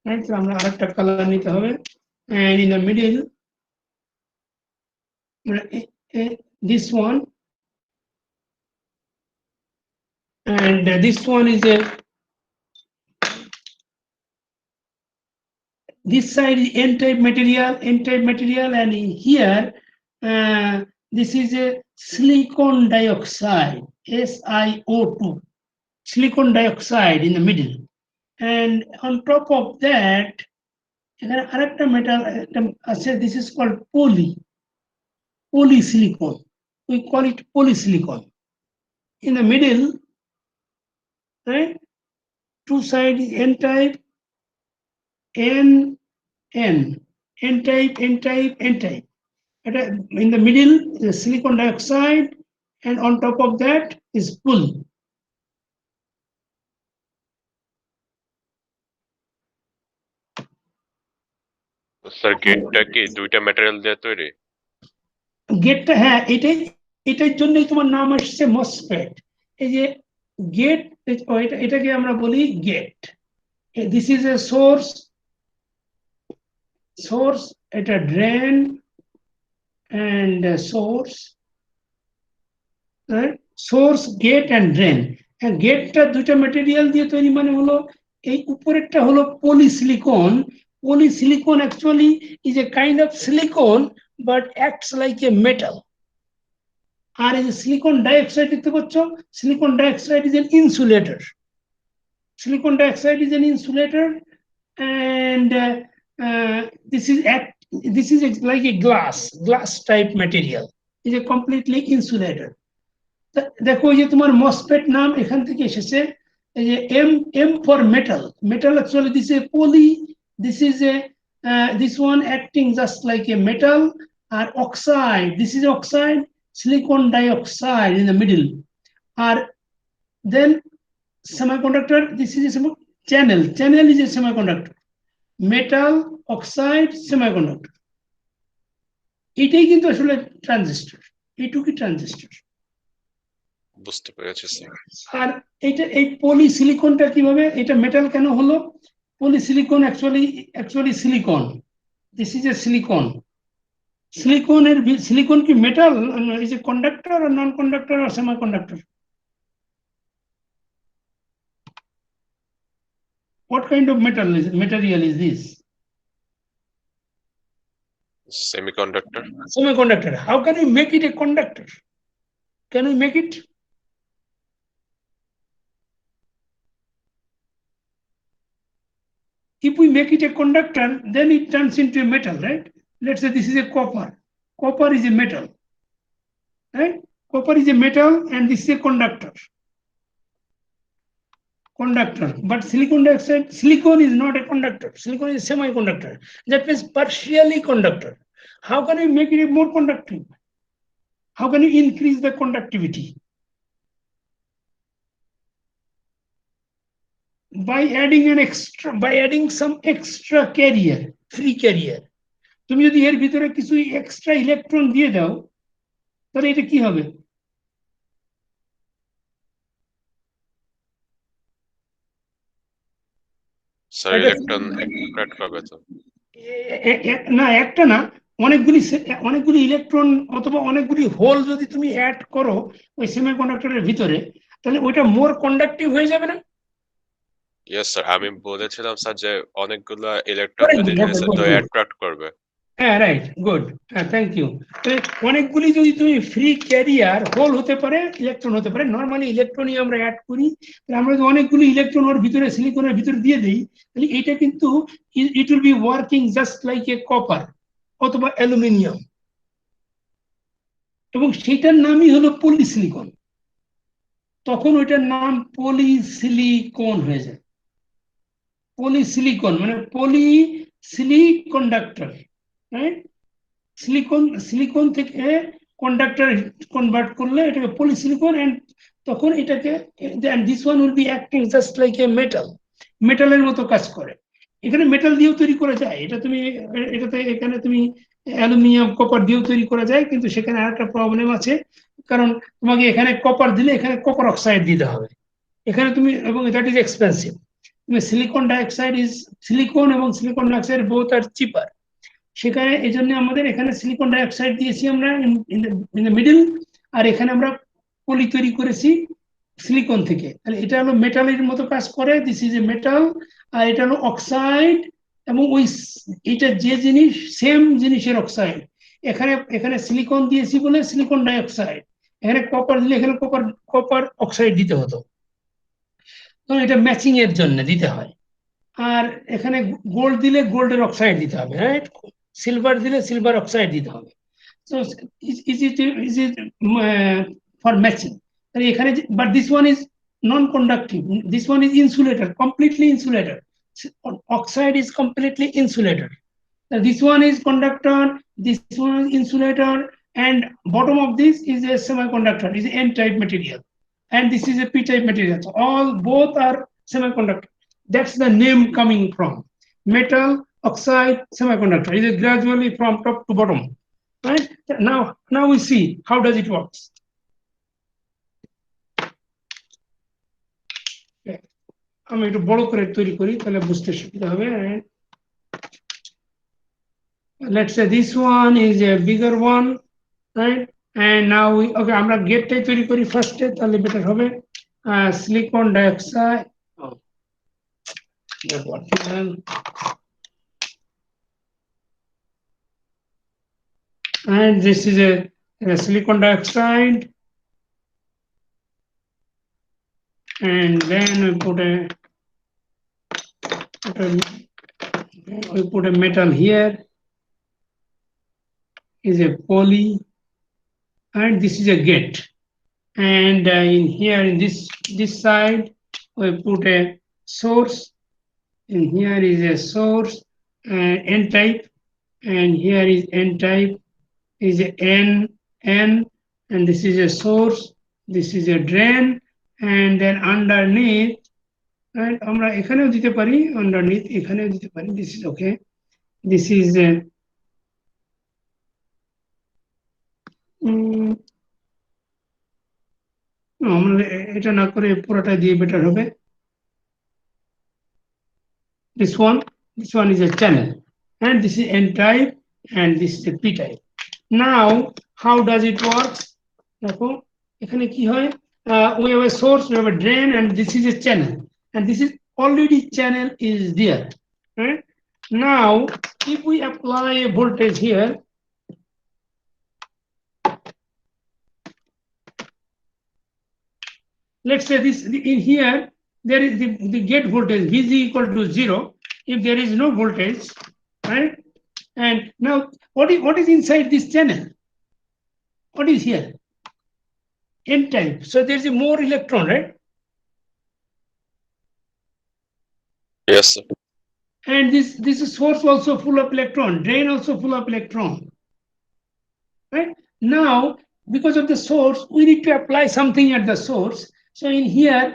right? So আমরা আরেকটা colour নিতে হবে, and in the middle, this one, and this one is a, this side is n type material, and in here this is a silicon dioxide, SiO2, silicon dioxide in the middle, and on top of that এখানে আরেকটা metal আছে, this is called polysilicon, we call it polysilicon. In the middle, right, two sides is n type, n type, n type, n type. In the middle is silicon dioxide, and on top of that is poly. Sir গেটটা কি দুইটা material দিয়ে তৈরি? গেটটা, হ্যাঁ এটার জন্যই তোমার নাম আসছে মসফেট। এই যে গেট, এটাকে আমরা বলি gate. This is a source, এটা drain and source, source, gate and drain. And গেটটা দুটো ম্যাটেরিয়াল দিয়ে তৈরি, মানে হলো এই উপরেরটা হলো polysilicon. Polysilicon actually is a kind of silicon but acts like a metal. আর এই যে silicon dioxide দেখতে পাচ্ছ, silicon dioxide is an insulator. Silicon dioxide is an insulator, and this is like a glass type material, is a completely insulator. দেখো এই যে তোমার MOSFET নাম এখান থেকে এসেছে, এই যে M for metal, actually this is poly, this is a this one acting just like a metal or oxide. This is oxide, silicon dioxide in the middle. Or then semiconductor, this is a channel. Channel is a semiconductor. Metal, oxide, semiconductor. এটাই কিন্তু আসলে transistor, এইটুকুই transistor. বুঝতে পেরেছি sir. আর এইটা এই পলিসিলিকনটা কিভাবে, এটা মেটাল কেন হলো? Polysilicon actually silicon. This is a silicon. Silicon কি metal? Is a conductor or non-conductor or semiconductor? What kind of material is this? Semiconductor. Semiconductor. How can you make it a conductor? Can we make it? If we make it a conductor, then it turns into a metal, right? Let's say this is a copper. Copper is a metal, right? Copper is a metal and this is a conductor. But silicon dioxide, silicon is not a conductor. Silicon is a semiconductor. That means partially conductor. How can you make it more conductive? How can you increase the conductivity? By adding some extra carrier, free carrier. তুমি যদি এর ভিতরে কিছু extra electron দিয়ে দাও তাহলে এটা কি হবে? স্যার ইলেকট্রন অ্যাট্রাক্ট করবে তো? না, একটা না, অনেকগুলি ইলেকট্রন অথবা অনেকগুলি হোল যদি তুমি অ্যাড করো ওই সেমিকন্ডাক্টরের ভিতরে, তাহলে ওইটা মোর কন্ডাক্টিভ হয়ে যাবে না? ইয়েস স্যার, আমি বলেছিলাম স্যার যে অনেকগুলো ইলেকট্রন যদি তো অ্যাট্রাক্ট করবে। হ্যাঁ, রাইট, গুড, হ্যাঁ, থ্যাংক ইউ। অনেকগুলি যদি তুমি ফ্রি ক্যারিয়ার হোল হতে পারে, ইলেকট্রন হতে পারে, নর্মালি ইলেকট্রনই আমরা অ্যাড করি, আমরা যদি অনেকগুলি ইলেকট্রন ওর ভিতরে সিলিকনের ভিতরে দিয়ে দিই তাহলে এটা কিন্তু it will be working just like A copper অথবা অ্যালুমিনিয়াম, এবং সেটার নামই হলো পলিসিলিকন। তখন ওইটার নাম পলিসিলিকন হয়ে যায়। পলিসিলিকন মানে পলিসিলিকন্ডাক্টর, রাইট? সিলিকন থেকে কন্ডাক্টর কনভার্ট করলে এটাকে পলিসিলিকন, এন্ড তখন এটাকে this one will be acting just like a মেটালের মতো কাজ করে। এখানে মেটাল দিয়েও তৈরি করা যায়, এখানে তুমি অ্যালুমিনিয়াম কপার দিয়েও তৈরি করা যায়, কিন্তু সেখানে আরেকটা প্রবলেম আছে, কারণ তোমাকে এখানে কপার দিলে এখানে কপার অক্সাইড দিতে হবে এখানে তুমি, এবং that is expensive. Silicon dioxide is silicon এবং silicon dioxide both are cheaper. সেখানে এই জন্য আমাদের এখানে সিলিকন ডাইঅক্সাইড দিয়েছি আমরা ইন দ্য মিডল, আর এখানে আমরা পলি তৈরি করেছি সিলিকন থেকে। তাহলে এটা হলো মেটালের মতো কাজ করে, দিস ইজ এ মেটাল, আর এটা হলো অক্সাইড, এবং ওই এটা যে জিনিস সেম জিনিসের অক্সাইড। এখানে সিলিকন দিয়েছি বলে সিলিকন ডাইঅক্সাইড, এখানে কপার দিলে এখানে কপার অক্সাইড দিতে হতো, তো এটা ম্যাচিং এর জন্য দিতে হয়। আর এখানে গোল্ড দিলে গোল্ডের অক্সাইড দিতে হবে, রাইট? সিলভার দিলে সিলভার অক্সাইড দিতে হবে। So is it for matching? এখানে but this one is non-conductive. This one is insulator, completely insulator. Oxide is completely insulator. This one is conductor, this one is insulator, and bottom of this is a semiconductor, is an N-type material, and this is a P-type material. So both are semiconductor. That's the name coming from. Metal, oxide, semiconductor. It is gradually from top to bottom. Right? Now we see how does it works. আমি একটু বড় করে তৈরি করি তাহলে বুঝতে সুবিধা হবে। Let's say this one is a bigger one, right? And now okay, আমরা গেটটাই তৈরি করি ফার্স্টে, তাহলে বেটার হবে। Silicon dioxide, and this is a silicon dioxide, and then we put a metal here, is a poly, and this is a gate, and in here in this side we put a source, and here is a source, N type, and here is N type, is a N, and this is a source, this is a drain, and then underneath, and আমরা এখানেও দিতে পারি, underneath এখানেও দিতে পারি, this is okay, this is আমরা এটা না করে পুরোটা দিয়ে বেটার হবে। This one is a channel, and this is N type, and this is a P type. Now how does it work? দেখো এখানে কি হয়, we have a source, we have a drain, and this is a channel, and this is already channel is there, right? Now if we apply a voltage here, let's say this in here there is the gate voltage Vg equal to 0 if there is no voltage, right? And now what is inside this channel? What is here? N type. So there's a more electron, right? Yes, sir. And this is source also full of electron, drain also full of electron, right? Now because of the source we need to apply something at the source. So in here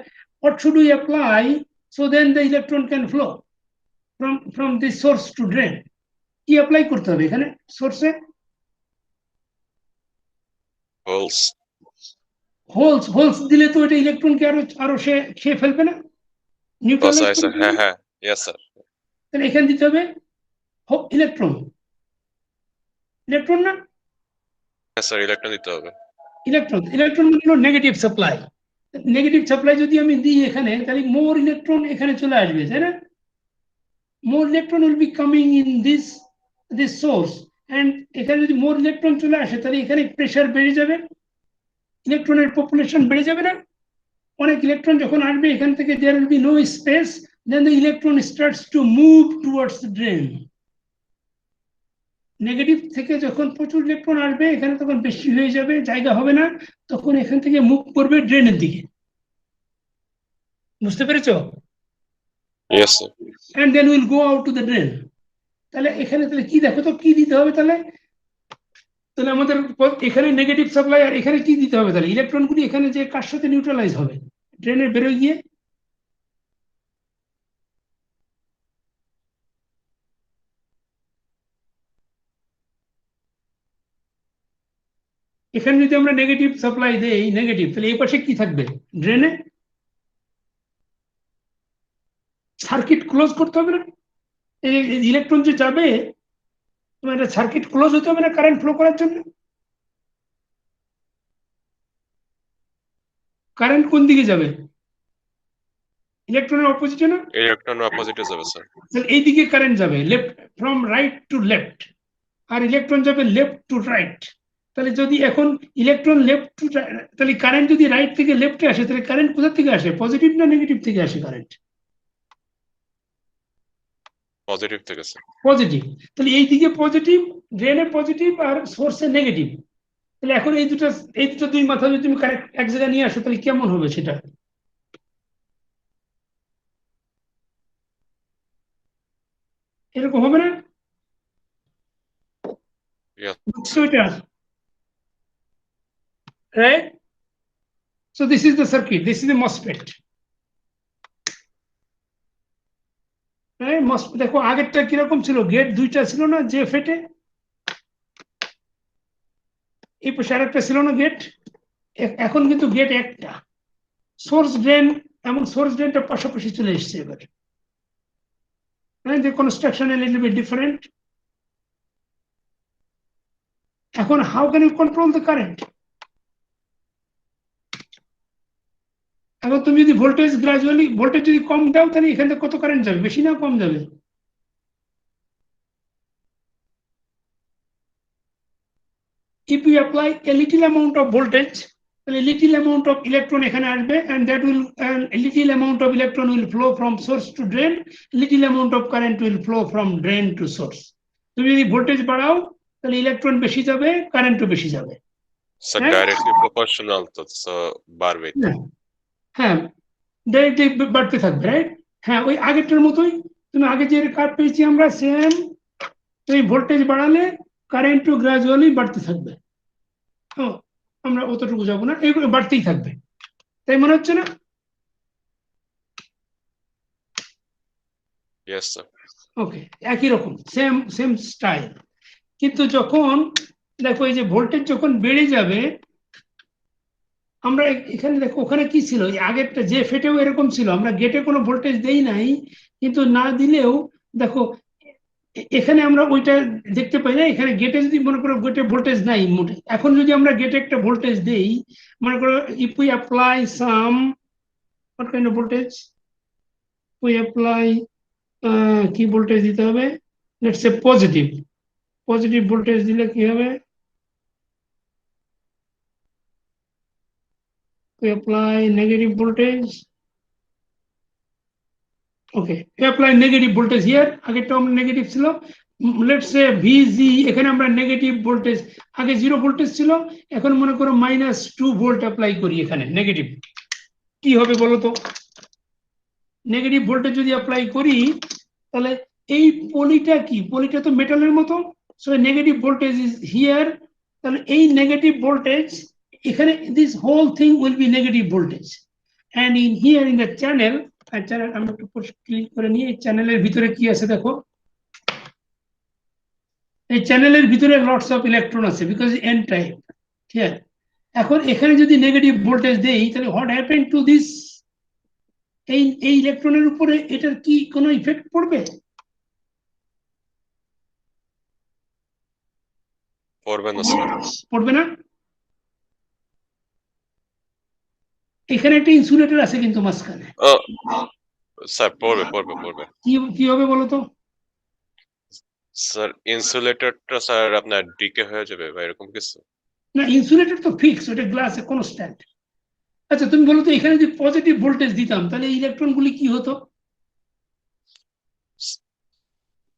what should we apply so then the electron can flow from this source to drain? কি apply করতে হবে এখানে সোর্সে? Holes দিলে তো এটা ইলেকট্রনকে আরো সে খেয়ে ফেলবে না, নিউট্রালাইজ করবে। হ্যাঁ হ্যাঁ, ইয়েস স্যার। তাহলে এখানে দিতে হবে ইলেকট্রন না? হ্যাঁ স্যার, ইলেকট্রন দিতে হবে। ইলেকট্রন হলো নেগেটিভ সাপ্লাই যদি আমি দিই এখানে, তাহলে মোর ইলেকট্রন এখানে চলে আসবে, তাই না? More electron will be coming in this source, and এখানে যদি মোর ইলেকট্রন চলে আসে তাহলে এখানে প্রেসার বেড়ে যাবে, ইলেকট্রনের পপুলেশন বেড়ে যাবে না? অনেক ইলেকট্রন যখন আসবে এখান থেকে there will be no space, then the electron starts to move towards the drain. Negative থেকে যখন প্রচুর ইলেকট্রন আসবে এখানে তখন বেশি হয়ে যাবে, জায়গা হবে না, তখন এখান থেকে মুভ করবে ড্রেনের দিকে। বুঝতে পেরেছো? Yes sir. And then we'll go out to the drain. তাহলে এখানে তাহলে কি দেখো তো কি দিতে হবে, তাহলে আমাদের এখানে নেগেটিভ সাপ্লাই আর এখানে কি দিতে হবে, তাহলে ইলেকট্রনগুলি এখানে যে কার সাথে নিউট্রালাইজ হবে, ড্রেনে বেরোয় গিয়ে। এখানে যদি আমরা নেগেটিভ সাপ্লাই দেই নেগেটিভ, তাহলে এই পাশে কি থাকবে, ড্রেনে সার্কিট ক্লোজ করতে হবে না? এই ইলেকট্রন যে যাবে তোমার সার্কিট ক্লোজ হতে হবে না কারেন্ট ফ্লো করার জন্য? কারেন্ট কোন দিকে যাবে, ইলেকট্রনের অপোজিটে না? ইলেকট্রনের অপোজিটে যাবে স্যার। তাহলে এই দিকে কারেন্ট যাবে, left from right to left, আর ইলেকট্রন যাবে লেফট টু রাইট। তাহলে যদি এখন ইলেকট্রন লেফট টু, তাহলে কারেন্ট যদি রাইট থেকে লেফটে আসে তাহলে কারেন্ট কোথা থেকে আসে, পজিটিভ না নেগেটিভ থেকে আসে কারেন্ট? পজিটিভ থেকে স্যার। পজিটিভ। তাহলে এই দিকে পজিটিভ, ড্রেনে পজিটিভ আর সোর্সে নেগেটিভ। তাহলে এখন এই দুটো দুই মাথা যদি তুমি কারেক্ট এক জায়গায় নিয়ে আসো তাহলে কেমন হবে সেটা? এরকম হবে না? বুঝছো এটা? Right? So this is the circuit, this is the MOSFET. দেখো আগেরটা কিরকম ছিল, গেট দুইটা ছিল না যে ফেটে, এই পাশে আরেকটা ছিল না গেট, এখন কিন্তু গেট একটা, সোর্স ড্রেন এবং সোর্স ড্রেনটা পাশাপাশি চলে এসছে এবার। The construction a little bit different. এখন how can you control the current? এখন তুমি যদি ভোল্টেজ গ্রাজুয়ালি ভোল্টেজ যদি কম দাও তাহলে এখান থেকে কত কারেন্ট যাবে, বেশি না কম যাবে? If we apply a little amount of voltage, a little amount of electron এখানে আসবে, and that will a little amount of electron will flow from source to drain, little amount of current will flow from drain to source. তুমি যদি voltage বাড়াও তাহলে electron বেশি যাবে, কারেন্টও বেশি যাবে। স্যার ডাইরেক্টলি প্রপোর্শনাল তো বাড়বে। হ্যাঁ, ডাইরেক্টলি বাড়তে থাকবে, রাইট? হ্যাঁ, ওই আগেরটার মতোই তুমি আগে যে কার্ভ পেয়েছি আমরা সেম, তুমি ভোল্টেজ বাড়ালে কারেন্টও গ্রাজুয়ালি বাড়তে থাকবে। আমরা অতটুকু যাবো না, এগুলো বাড়তেই থাকবে, তাই মনে হচ্ছে না? Yes sir. ওকে, একই রকম সেম সেম স্টাইল। কিন্তু যখন দেখো এই যে ভোল্টেজ যখন বেড়ে যাবে, আমরা এখানে দেখো ওখানে কি ছিল, আগেরটা যে ফেটেও এরকম ছিল, আমরা গেটে কোনো ভোল্টেজ দেই নাই, কিন্তু না দিলেও দেখো এখানে আমরা ওইটা দেখতে পাই না। এখানে গেটে যদি মনে করো গেটে ভোল্টেজ নাই মোটে, এখন যদি আমরা গেটে একটা ভোল্টেজ দেই, মনে করো if we apply some what kind of voltage, we apply কি ভোল্টেজ দিতে হবে, let's say positive, positive voltage দিলে কি হবে, we apply negative voltage. Okay, we apply negative voltage here. আগে তো আমরা নেগেটিভ ছিল, let's say VG, এখানে আমরা নেগেটিভ ভোল্টেজ, আগে 0 ভোল্টেজ ছিল, এখন মনে করো -2 ভোল্ট অ্যাপ্লাই করি এখানে নেগেটিভ, কি হবে বলো তো? নেগেটিভ ভোল্টেজ যদি অ্যাপ্লাই করি তাহলে এই পলিটা কি, পলিটা তো মেটালের মতো, so negative voltage is here, তাহলে এই নেগেটিভ ভোল্টেজ এখানে, this whole thing will be negative voltage, and in here in the channel, channel আমরা একটু ক্লিক করে নিই, এই চ্যানেলের ভিতরে কি আছে দেখো, এই চ্যানেলের ভিতরে লটস অফ ইলেকট্রন আছে বিকজ এন টাইপ, ঠিক আছে? এখন এখানে যদি নেগেটিভ ভোল্টেজ দেই তাহলে হোয়াট হ্যাপেন টু দিস, এই ইলেকট্রনের উপরে এটার কি কোনো ইফেক্ট পড়বে? পড়বে না স্যার। পড়বে না। এখানে একটা ইনসুলেটর আছে কিন্তু মাঝখানে। স্যার পড়বে পড়বে পড়বে। কি হবে বলো তো? স্যার ইনসুলেটরটা স্যার আপনার ডিকে হয়ে যাবে বা এরকম কিছু? না, ইনসুলেটর তো ফিক্স, ওটা গ্লাসে কনস্ট্যান্ট। আচ্ছা তুমি বলো তো, এখানে যদি পজিটিভ ভোল্টেজ দিতাম তাহলে ইলেকট্রনগুলি কি হতো?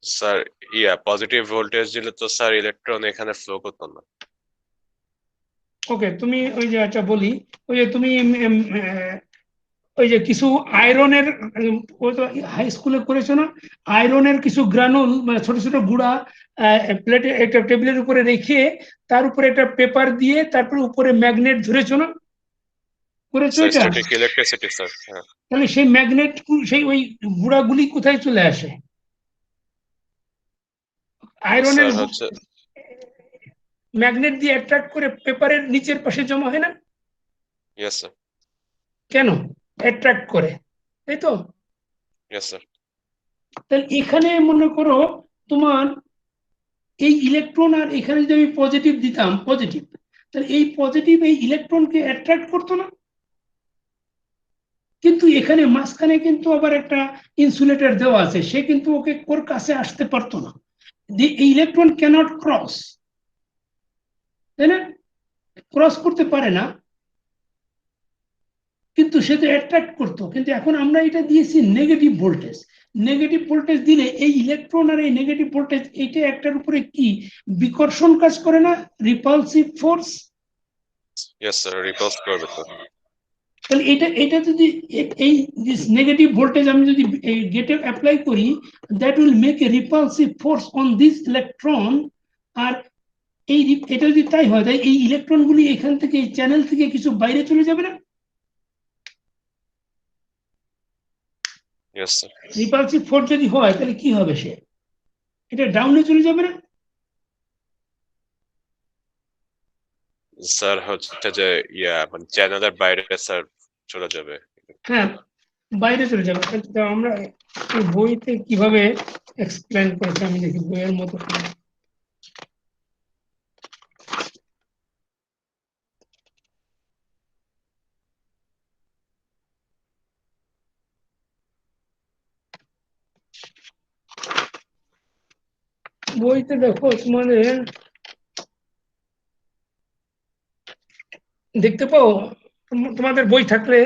স্যার পজিটিভ ভোল্টেজ দিলে তো স্যার ইলেকট্রন এখানে ফ্লো করতো না। ওকে, তুমি ওই যে আচ্ছা বলি, ওই যে তুমি ওই যে কিছু আয়রনের, ওই তো হাই স্কুলে করেছো না, আয়রনের কিছু গ্রানুল মানে ছোট ছোট গুঁড়া প্লেটে একটা টেবিলের উপরে রেখে তার উপরে একটা পেপার দিয়ে তারপরে উপরে ম্যাগনেট ধরেছো না, করেছো এটা? Static electricity sir. হ্যাঁ। তাহলে সেই ম্যাগনেট, সেই ওই গুঁড়াগুলি কোথায় চলে আসে? আয়রনের স্যার হচ্ছে ম্যাগনেট দিয়ে অ্যাট্রাক্ট করে পেপারের নিচের পাশে জমা হয় না? Yes sir. কেন অ্যাট্রাক্ট করে, তাই তো? Yes sir. তাহলে এখানে মনে করো তোমার এই ইলেকট্রন, আর এখানে যদি আমি পজিটিভ দিতাম, পজিটিভ, তাহলে এই পজিটিভ এই ইলেকট্রনকে অ্যাট্রাক্ট করতো না, কিন্তু এখানে মাঝখানে কিন্তু আবার একটা ইনসুলেটর দেওয়া আছে, সে কিন্তু ওকে ওর কাছে আসতে পারতো না, দি ইলেকট্রন ক্যানট ক্রস, তাই না? ক্রস করতে পারে না, কিন্তু সে তো অ্যাট্রাক্ট করতো। কিন্তু এখন আমরা এটা দিয়েছি নেগেটিভ ভোল্টেজ, নেগেটিভ ভোল্টেজ দিলে এই ইলেকট্রন আর এই নেগেটিভ ভোল্টেজ এটা একটার উপরে কি বিকর্ষণ কাজ করে না, repulsive force. Yes sir, repulse করবে তো। তাহলে এটা যদি এই নেগেটিভ ভোল্টেজ আমি যদি এই গেটে অ্যাপ্লাই করি, that will make a repulsive force on this electron, আর এই এটা যদি তাই হয় তাই এই ইলেকট্রনগুলি এখান থেকে এই চ্যানেল থেকে কিছু বাইরে চলে যাবে না? Yes sir. রিপালসিভ ফোর্স যদি হয় তাহলে কি হবে, সে এটা ডাউনে চলে যাবে না? স্যার হচ্ছে যে মানে চ্যানেলের বাইরে স্যার চলে যাবে। হ্যাঁ, বাইরে চলে যাবে। তো আমরা এই বইতে কিভাবে এক্সপ্লেন করেছে আমি দেখি, বইয়ের মতো বইতে দেখো তোমাদের দেখতে পাও, তোমাদের বই থাকলে,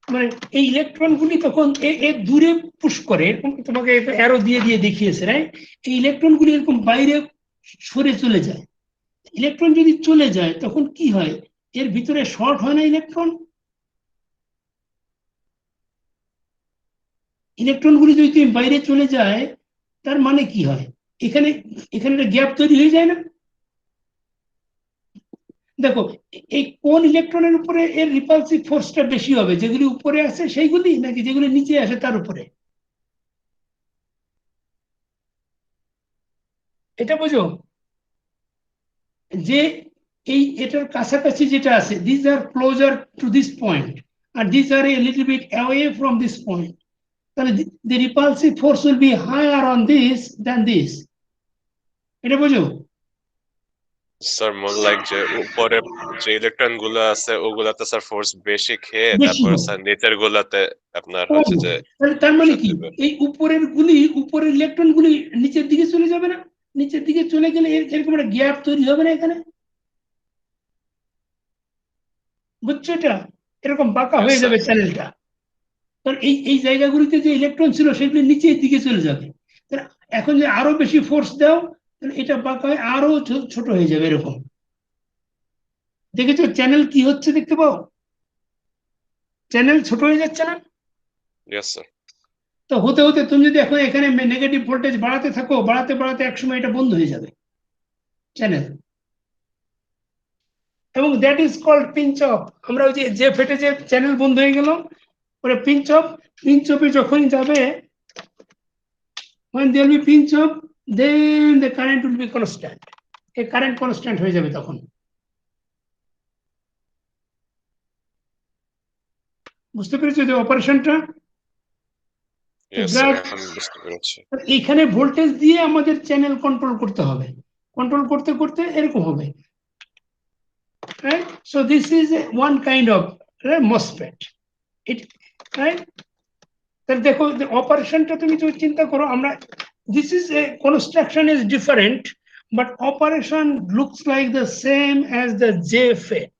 মানে এই ইলেকট্রনগুলি তখন এর দূরে পুশ করে, তোমাকে অ্যারো দিয়ে দিয়ে দেখিয়েছে, রাইট? এই ইলেকট্রনগুলি এরকম বাইরে সরে চলে যায়। ইলেকট্রন যদি চলে যায় তখন কি হয়, এর ভিতরে শর্ট হয় না ইলেকট্রন? ইলেকট্রনগুলি যদি তুমি বাইরে চলে যায় তার মানে কি হয়, এখানে এখানে একটা গ্যাপ তৈরি হয়ে যায় না? দেখো এই কোন ইলেকট্রনের উপরে এর রিপালসিভ ফোর্সটা বেশি হবে, যেগুলি উপরে আছে সেইগুলি নাকি যেগুলি নিচে আসে তার উপরে? এটা বুঝো যে এই এটার কাছাকাছি যেটা আছে, this are closer to this point আর this are a little bit away from this point, তাহলে the repulsive force will be higher on this than this. এটা বুঝো? স্যার মোর লাইক যে উপরে যে ইলেকট্রন গুলো আছে ওগুলাতে স্যার ফোর্স বেশি খেয়ে বেশি তারপর হবে। স্যার নিচের গুলাতে আপনার হচ্ছে যে তার মানে কি শক্তি এই উপরের ইলেকট্রন গুলি নিচের দিকে চলে যাবে না? নিচের দিকে চলে গেলে এরকম একটা গ্যাপ তৈরি হবে না এখানে? বুঝছো এটা? এরকম বাঁকা Yes, হয়ে sir. যাবে চ্যানেলটা। কারণ এই জায়গাগুলিতে যে ইলেকট্রন ছিল সেগুলি নিচের দিকে চলে যাবে। এখন যে আরো বেশি ফোর্স দাও তাহলে এটা বাঁকা হয়ে আরো ছোট হয়ে যাবে এরকম। দেখেছো চ্যানেল কি হচ্ছে দেখতে পাও? চ্যানেল ছোট হয়ে যাচ্ছে না? Yes, sir. তো হতে হতে তুমি যদি এখন এখানে নেগেটিভ ভোল্টেজ বাড়াতে থাকো, বাড়াতে বাড়াতে একসময় এটা বন্ধ হয়ে যাবে চ্যানেল, এবং that is called pinch off. আমরা ওই যে ফেটে যে চ্যানেল বন্ধ হয়ে গেল ওটা পিঞ্চ অফ। পিঞ্চ অফে যখনই যাবে, when there will be pinch off, then the current will be constant. এই কারেন্ট কনস্ট্যান্ট হয়ে যাবে তখন। বুঝতে পেরেছো যে অপারেশনটা? Yes, sir. এখন বুঝতে পেরেছি। এইখানে ভোল্টেজ দিয়ে আমাদের চ্যানেল কন্ট্রোল করতে হবে, কন্ট্রোল করতে করতে এরকম হবে, right? So this is one kind of MOSFET. It, right? তাহলে দেখো অপারেশনটা তুমি যদি চিন্তা করো, আমরা this is a construction is different but operation looks like the same as the JFET.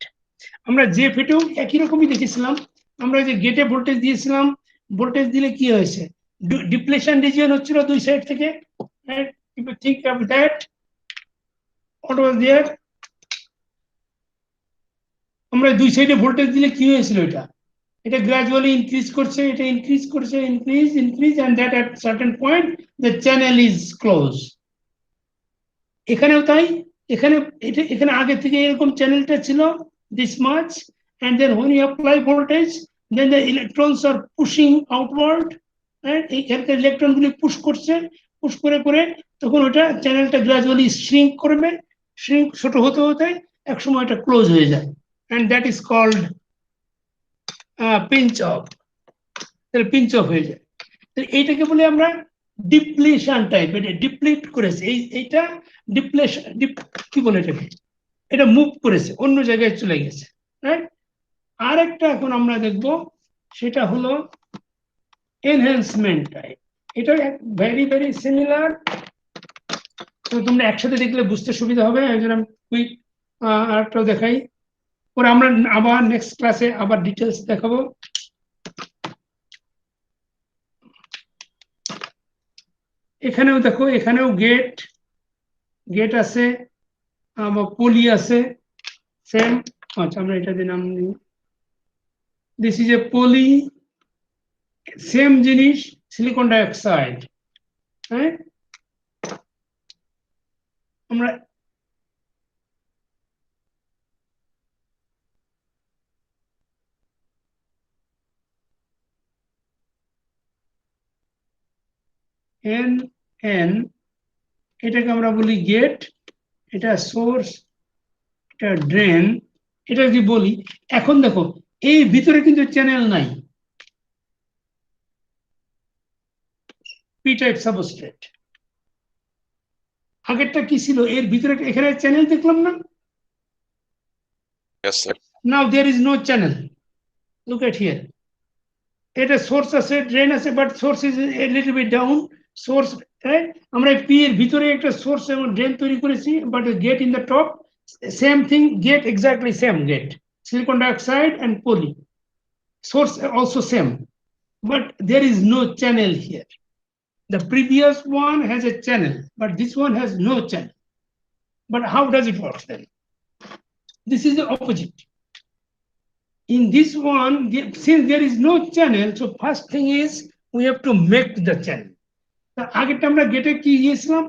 আমরা JFET-এও একই রকমই দেখেছিলাম। আমরা যে গেটে ভোল্টেজ দিয়েছিলাম, ভোল্টেজ দিলে কি হয়েছে, ডিপ্লেশন রিজিয়ন হচ্ছিল দুই সাইড থেকে, right? If you think of that, what was there? আমরা দুই সাইডে ভোল্টেজ দিলে কি হয়েছিল, এটা গ্রাজুয়ালি ইনক্রিজ করছে, এটা ইনক্রিজ করছে, increase and that at certain point the channel is closed. এখানেও তাই, এখানে আগে থেকে এরকম চ্যানেলটা ছিল this much, and then when you apply voltage then the electrons are pushing outward, and এখানকার ইলেকট্রন গুলি পুশ করে করে তখন ওটা চ্যানেলটা গ্রাজুয়ালি শ্রিঙ্ক করবে, ছোট হতে হতে এক সময় এটা ক্লোজ হয়ে যায়, and that is called pinch of. তাহলে পিঞ্চ অফ হয়ে যায়, এইটাকে বলে আমরা ডিপ্লেশন টাইপ। এটা ডিপ্লিট করেছে, এইটা ডিপ্লেশন, কি বলে এটাকে, এটা মুভ করেছে, অন্য জায়গায় চলে গেছে, রাইট? আর একটা এখন আমরা দেখব, সেটা হলো এনহ্যান্সমেন্ট টাইপ। এটা ভেরি ভেরি সিমিলার, তো তোমরা একসাথে দেখলে বুঝতে সুবিধা হবে। একজন আমি কুইক আরেকটাও দেখাই, পরে আমরা আবার নেক্সট ক্লাসে আবার ডিটেলস দেখাবো। এখানেও দেখো, এখানেও গেট আছে, আবার পলি আছে, সেম। আচ্ছা আমরা এটা দিয়ে নাম নিই, this is a poly, same জিনিস, সিলিকন ডাইঅক্সাইড, হ্যাঁ? আমরা এন এটাকে আমরা বলি গেট, এটা সোর্স, এটা ড্রেন, এটা যদি বলি। এখন দেখো এই ভিতরে কিন্তু চ্যানেল নাই, পি টাইপ সাবস্ট্রেট। আগেরটা কি ছিল, এর ভিতরে এখানে চ্যানেল দেখলাম না? Yes, sir. Now there is no channel. Look at here. এটা সোর্স আছে, ড্রেন আছে, but source is a little bit down. Source, right? আমরা পি এর ভিতরে একটা সোর্স এবং ড্রেন তৈরি করেছি, but gate in the top, same thing, gate exactly same gate, silicon dioxide and poly. Source also same, but there is no channel here. The previous one has a channel, but this one has no channel. But how does it work then? This is the opposite. In this one, since there is no channel, so first thing is we have to make the channel. আগেরটা আমরা গেটে কি দিয়েছিলাম,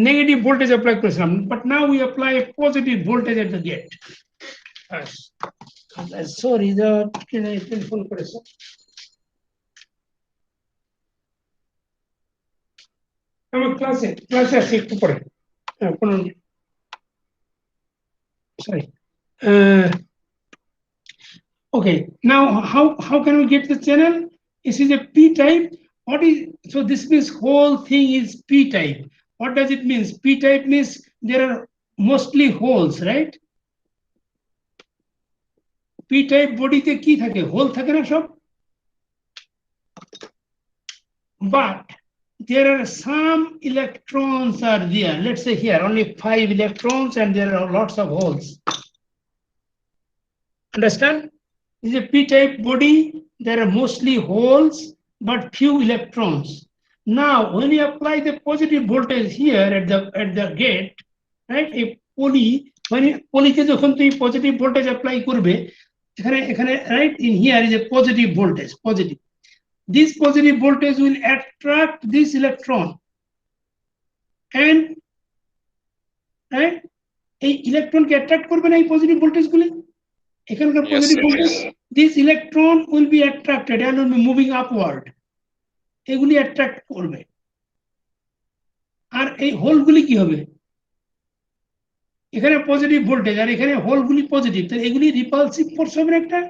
negative voltage apply করেছিলাম, but now we apply a positive voltage at the gate. Sorry, the telephone করেছে। আমার ক্লাসে আসি একটু পরে, 15 minute. Sorry. Okay, now how can we get the channel? This is a P type. What is, so this means whole thing is P type. What does it mean? P type means there are mostly holes, right? P type body te ki thake, hole thake na sob, but there are some electrons are there. Let's say here only 5 electrons and there are lots of holes. Understand? This is a P-type body. There are mostly holes, but few electrons. Now, when you apply the positive voltage here at the gate, right? A poly, when poly ke jokhon tumi positive voltage apply korbe, ekhane right in here is a positive voltage, positive. This positive voltage will attract this electron, and right, a electron ke attract korbe na ei positive voltage guli. এখানকার positive voltage, this electron will be attracted and will be moving upward, এগুলি attract করবে। আর এই হোলগুলি কি হবে, এখানে positive voltage আর এখানে হোলগুলি positive, তাহলে এগুলি রিপালসিভ ফোর্স হবে একটা,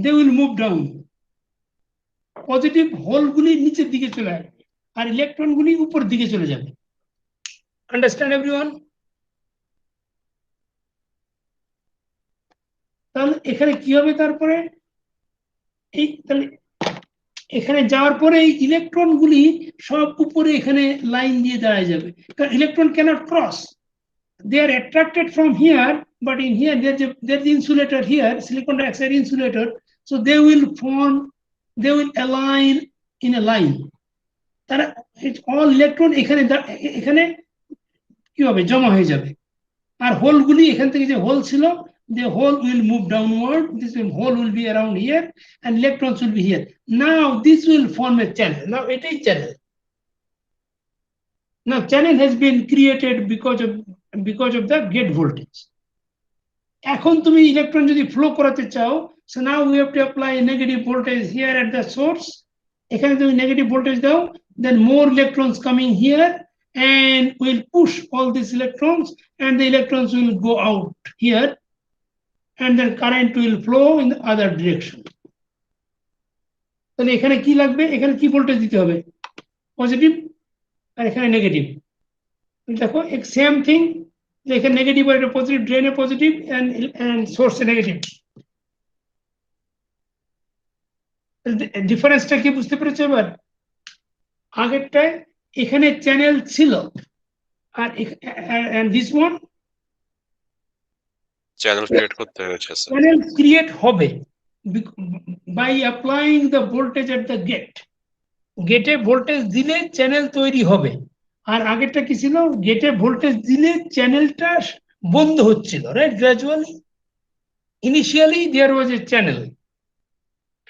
they will move down. Positive হোলগুলি নিচের দিকে চলে আসবে আর ইলেকট্রনগুলি উপর দিকে চলে যাবে। Understand everyone? তাহলে এখানে কি হবে, তারপরে এই তাহলে এখানে যাওয়ার পরে এই ইলেকট্রনগুলি সব উপরে এখানে লাইন দিয়ে দাঁড়ায় যাবে, কারণ electron can't cross, they are attracted from here, but in here there's insulator here, silicon dioxide insulator, so they will form, they will align in a line. তারা all electron এখানে কি হবে, জমা হয়ে যাবে। আর হোলগুলি এখান থেকে যে হোল ছিল, the hole will move downward, this hole will be around here and electrons will be here. Now this will form a channel. Now it is channel. Now channel has been created because of the gate voltage. এখন তুমি electron যদি flow করাতে চাও, so now we have to apply a negative voltage here at the source. এখানে তুমি negative voltage দাও, then more electrons coming here and will push all these electrons and the electrons will go out here and then current will flow in the other direction. তাহলে এখানে কি লাগবে, এখানে কি voltage দিতে হবে, পজিটিভ, আর এখানে নেগেটিভ। দেখো সেম থিং, এখানে নেগেটিভ আর এটা পজিটিভ, ড্রেনে পজিটিভ এন্ড সোর্সে নেগেটিভ। ডিফারেন্সটা কি বুঝতে পেরেছো এবার? আগেরটায় এখানে চ্যানেল ছিল আর দিস ওয়ান চ্যানেল ক্রিয়েট করতে হয়েছে স্যার। চ্যানেল ক্রিয়েট হবে by applying the voltage at the gate. গেটে ভোল্টেজ দিলে চ্যানেল তৈরি হবে। আর আগেরটা কি ছিল, গেটে ভোল্টেজ দিলে চ্যানেলটা বন্ধ হচ্ছিল, right? Gradually, initially there was a channel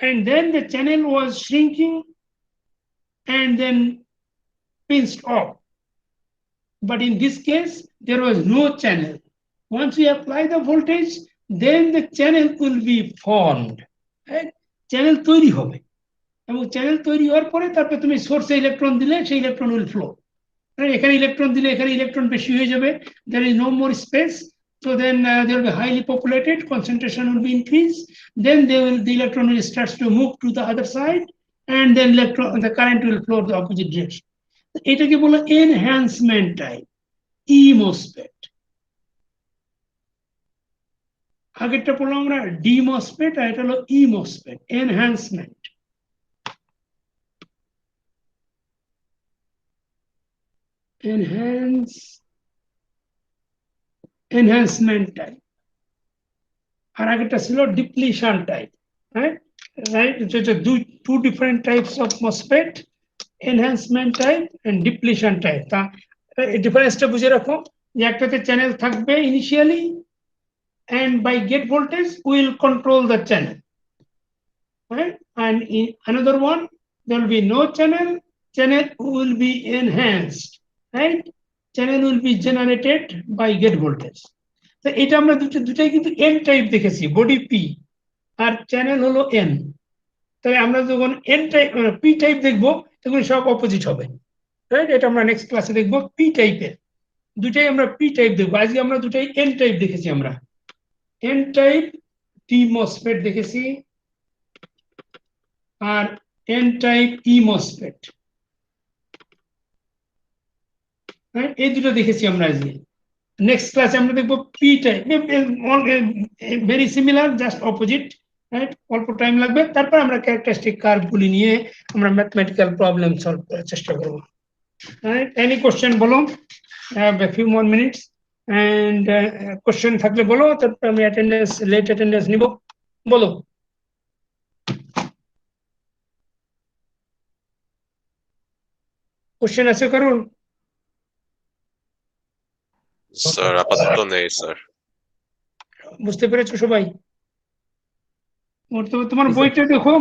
and then the channel was shrinking and then pinched off, but in this case there was no channel. Once we apply the voltage, then the channel will be formed, right? Channel তৈরি হবে এবং channel তৈরি হওয়ার পরে তারপরে তুমি সোর্সে electron দিলে সেই ইলেকট্রন উইল ফ্লো। এখানে ইলেকট্রন দিলে এখানে ইলেকট্রন বেশি হয়ে যাবে, there is no more space, so then they will be highly populated, concentration will be increased, then the electron will start to move to the other side and then the current will flow the opposite direction. এটাকে বলে enhancement type, E MOSFET। আগেরটা বললাম আমরা D MOSFET, আর এটা হলো E MOSFET, enhancement। enhancement type আর আগেরটা ছিল depletion type, right? So two different types of MOSFET, enhancement type and depletion type. তা ডিফারেন্সটা বুঝে রাখো যে একটাতে চ্যানেল থাকবে initially and by gate voltage we will control the channel, right? And in another one there will be no channel. Channel will be enhanced, right? Channel will be generated by gate voltage. So এটা আমরা দুটাই কিন্তু n type দেখেছি, body p আর channel হলো n। তাহলে আমরা যখন n type p type দেখবো তখন সব অপোজিট হবে, রাইট? এটা আমরা নেক্সট ক্লাসে দেখবো p টাইপের। দুটাই আমরা p টাইপ দেখবো, আজকে আমরা দুটাই n টাইপ দেখেছি। আমরা n টাইপ টি মসফেট দেখেছি আর n টাইপ ই মসফেট, এই দুটো দেখেছি আমরা আজকে। নেক্সট ক্লাসে আমরা দেখবো P type, very similar, just opposite, right? অল্প টাইম লাগবে, তারপর আমরা ক্যারেক্টারিস্টিক কার্ভগুলি নিয়ে আমরা ম্যাথমেটিক্যাল প্রবলেম সলভ করার চেষ্টা করব। রাইট? এনি কোশ্চেন বলো, have a few more minutes and question থাকলে বলো, তারপর আমি অ্যাটেন্ডেন্স, লেট অ্যাটেন্ডেন্স নিব। বলো, কোশ্চেন আছে কারণ? স্যার আপাতত নেই স্যার। বুঝতে পেরেছো সবাই? তোমার বইটা দেখো,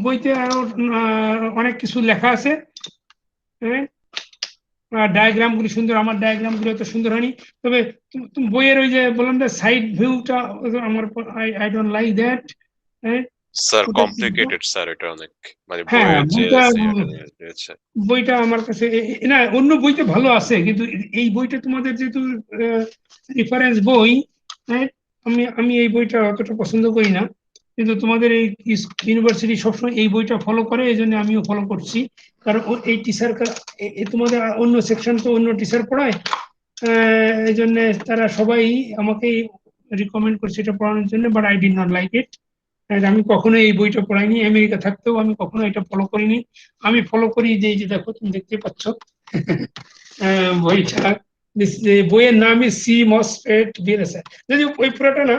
বইতে আরো অনেক কিছু লেখা আছে, ডায়াগ্রাম গুলি সুন্দর, আমার ডায়াগ্রাম গুলো এত সুন্দর হয়নি, তবে বইয়ের ওই যে বললাম না সাইড ভিউটা আমার I don't like that. Sir complicated sir, এটা অনেক মানে হ্যাঁ, বইটা আমার কাছে না, অন্য বইতে ভালো আছে, কিন্তু এই বইটা তোমাদের যেহেতু রেফারেন্স বই, আমি এই বইটা অতটা পছন্দ করি না, কিন্তু তোমাদের এই ইউনিভার্সিটি সবসময় এই বইটা ফলো করে, এই জন্য আমিও ফলো করছি। কারণ এই টিচার, তোমাদের অন্য সেকশন তো অন্য টিচার পড়ায়, এই জন্য তারা সবাই আমাকে রিকমেন্ড করছে এটা পড়ানোর জন্য, but I did not like it. আমি কখনো এই বইটা পড়াইনি, আমেরিকা থাকতেও আমি কখনো এটা ফলো করিনি। আমি ফলো করি যে দেখো, তুমি দেখতে পাচ্ছ বইটা, বইয়ের নামই সি মসফেট বিএলএসআই, যদি ওই পুরোটা না,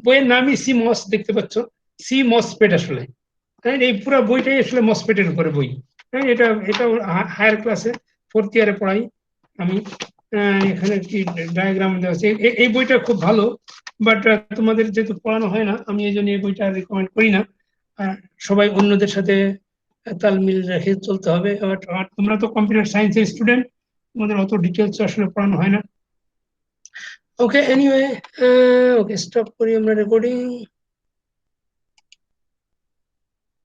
বইয়ের নামই সি মস, দেখতে পাচ্ছ সি মসফেট আসলে, এই পুরো বইটাই আসলে মসফেটের উপরে বই। এটা হায়ার ক্লাসে 4th ইয়ারে পড়াই আমি। এখানে কি ডায়াগ্রাম দেওয়া আছে, এই বইটা খুব ভালো, বাট তোমাদের যেহেতু পড়ানো হয় না, আমি এই জন্য এই বইটা রিকমেন্ড করি না। সবাই অন্যদের সাথে তাল মিল রেখে চলতে হবে। আর তোমরা তো কম্পিউটার সায়েন্সের স্টুডেন্ট, তোমাদের অত ডিটেলস আসলে পড়ানো হয় না। ওকে, এনিওয়ে, ওকে স্টপ করি আমরা রেকর্ডিং।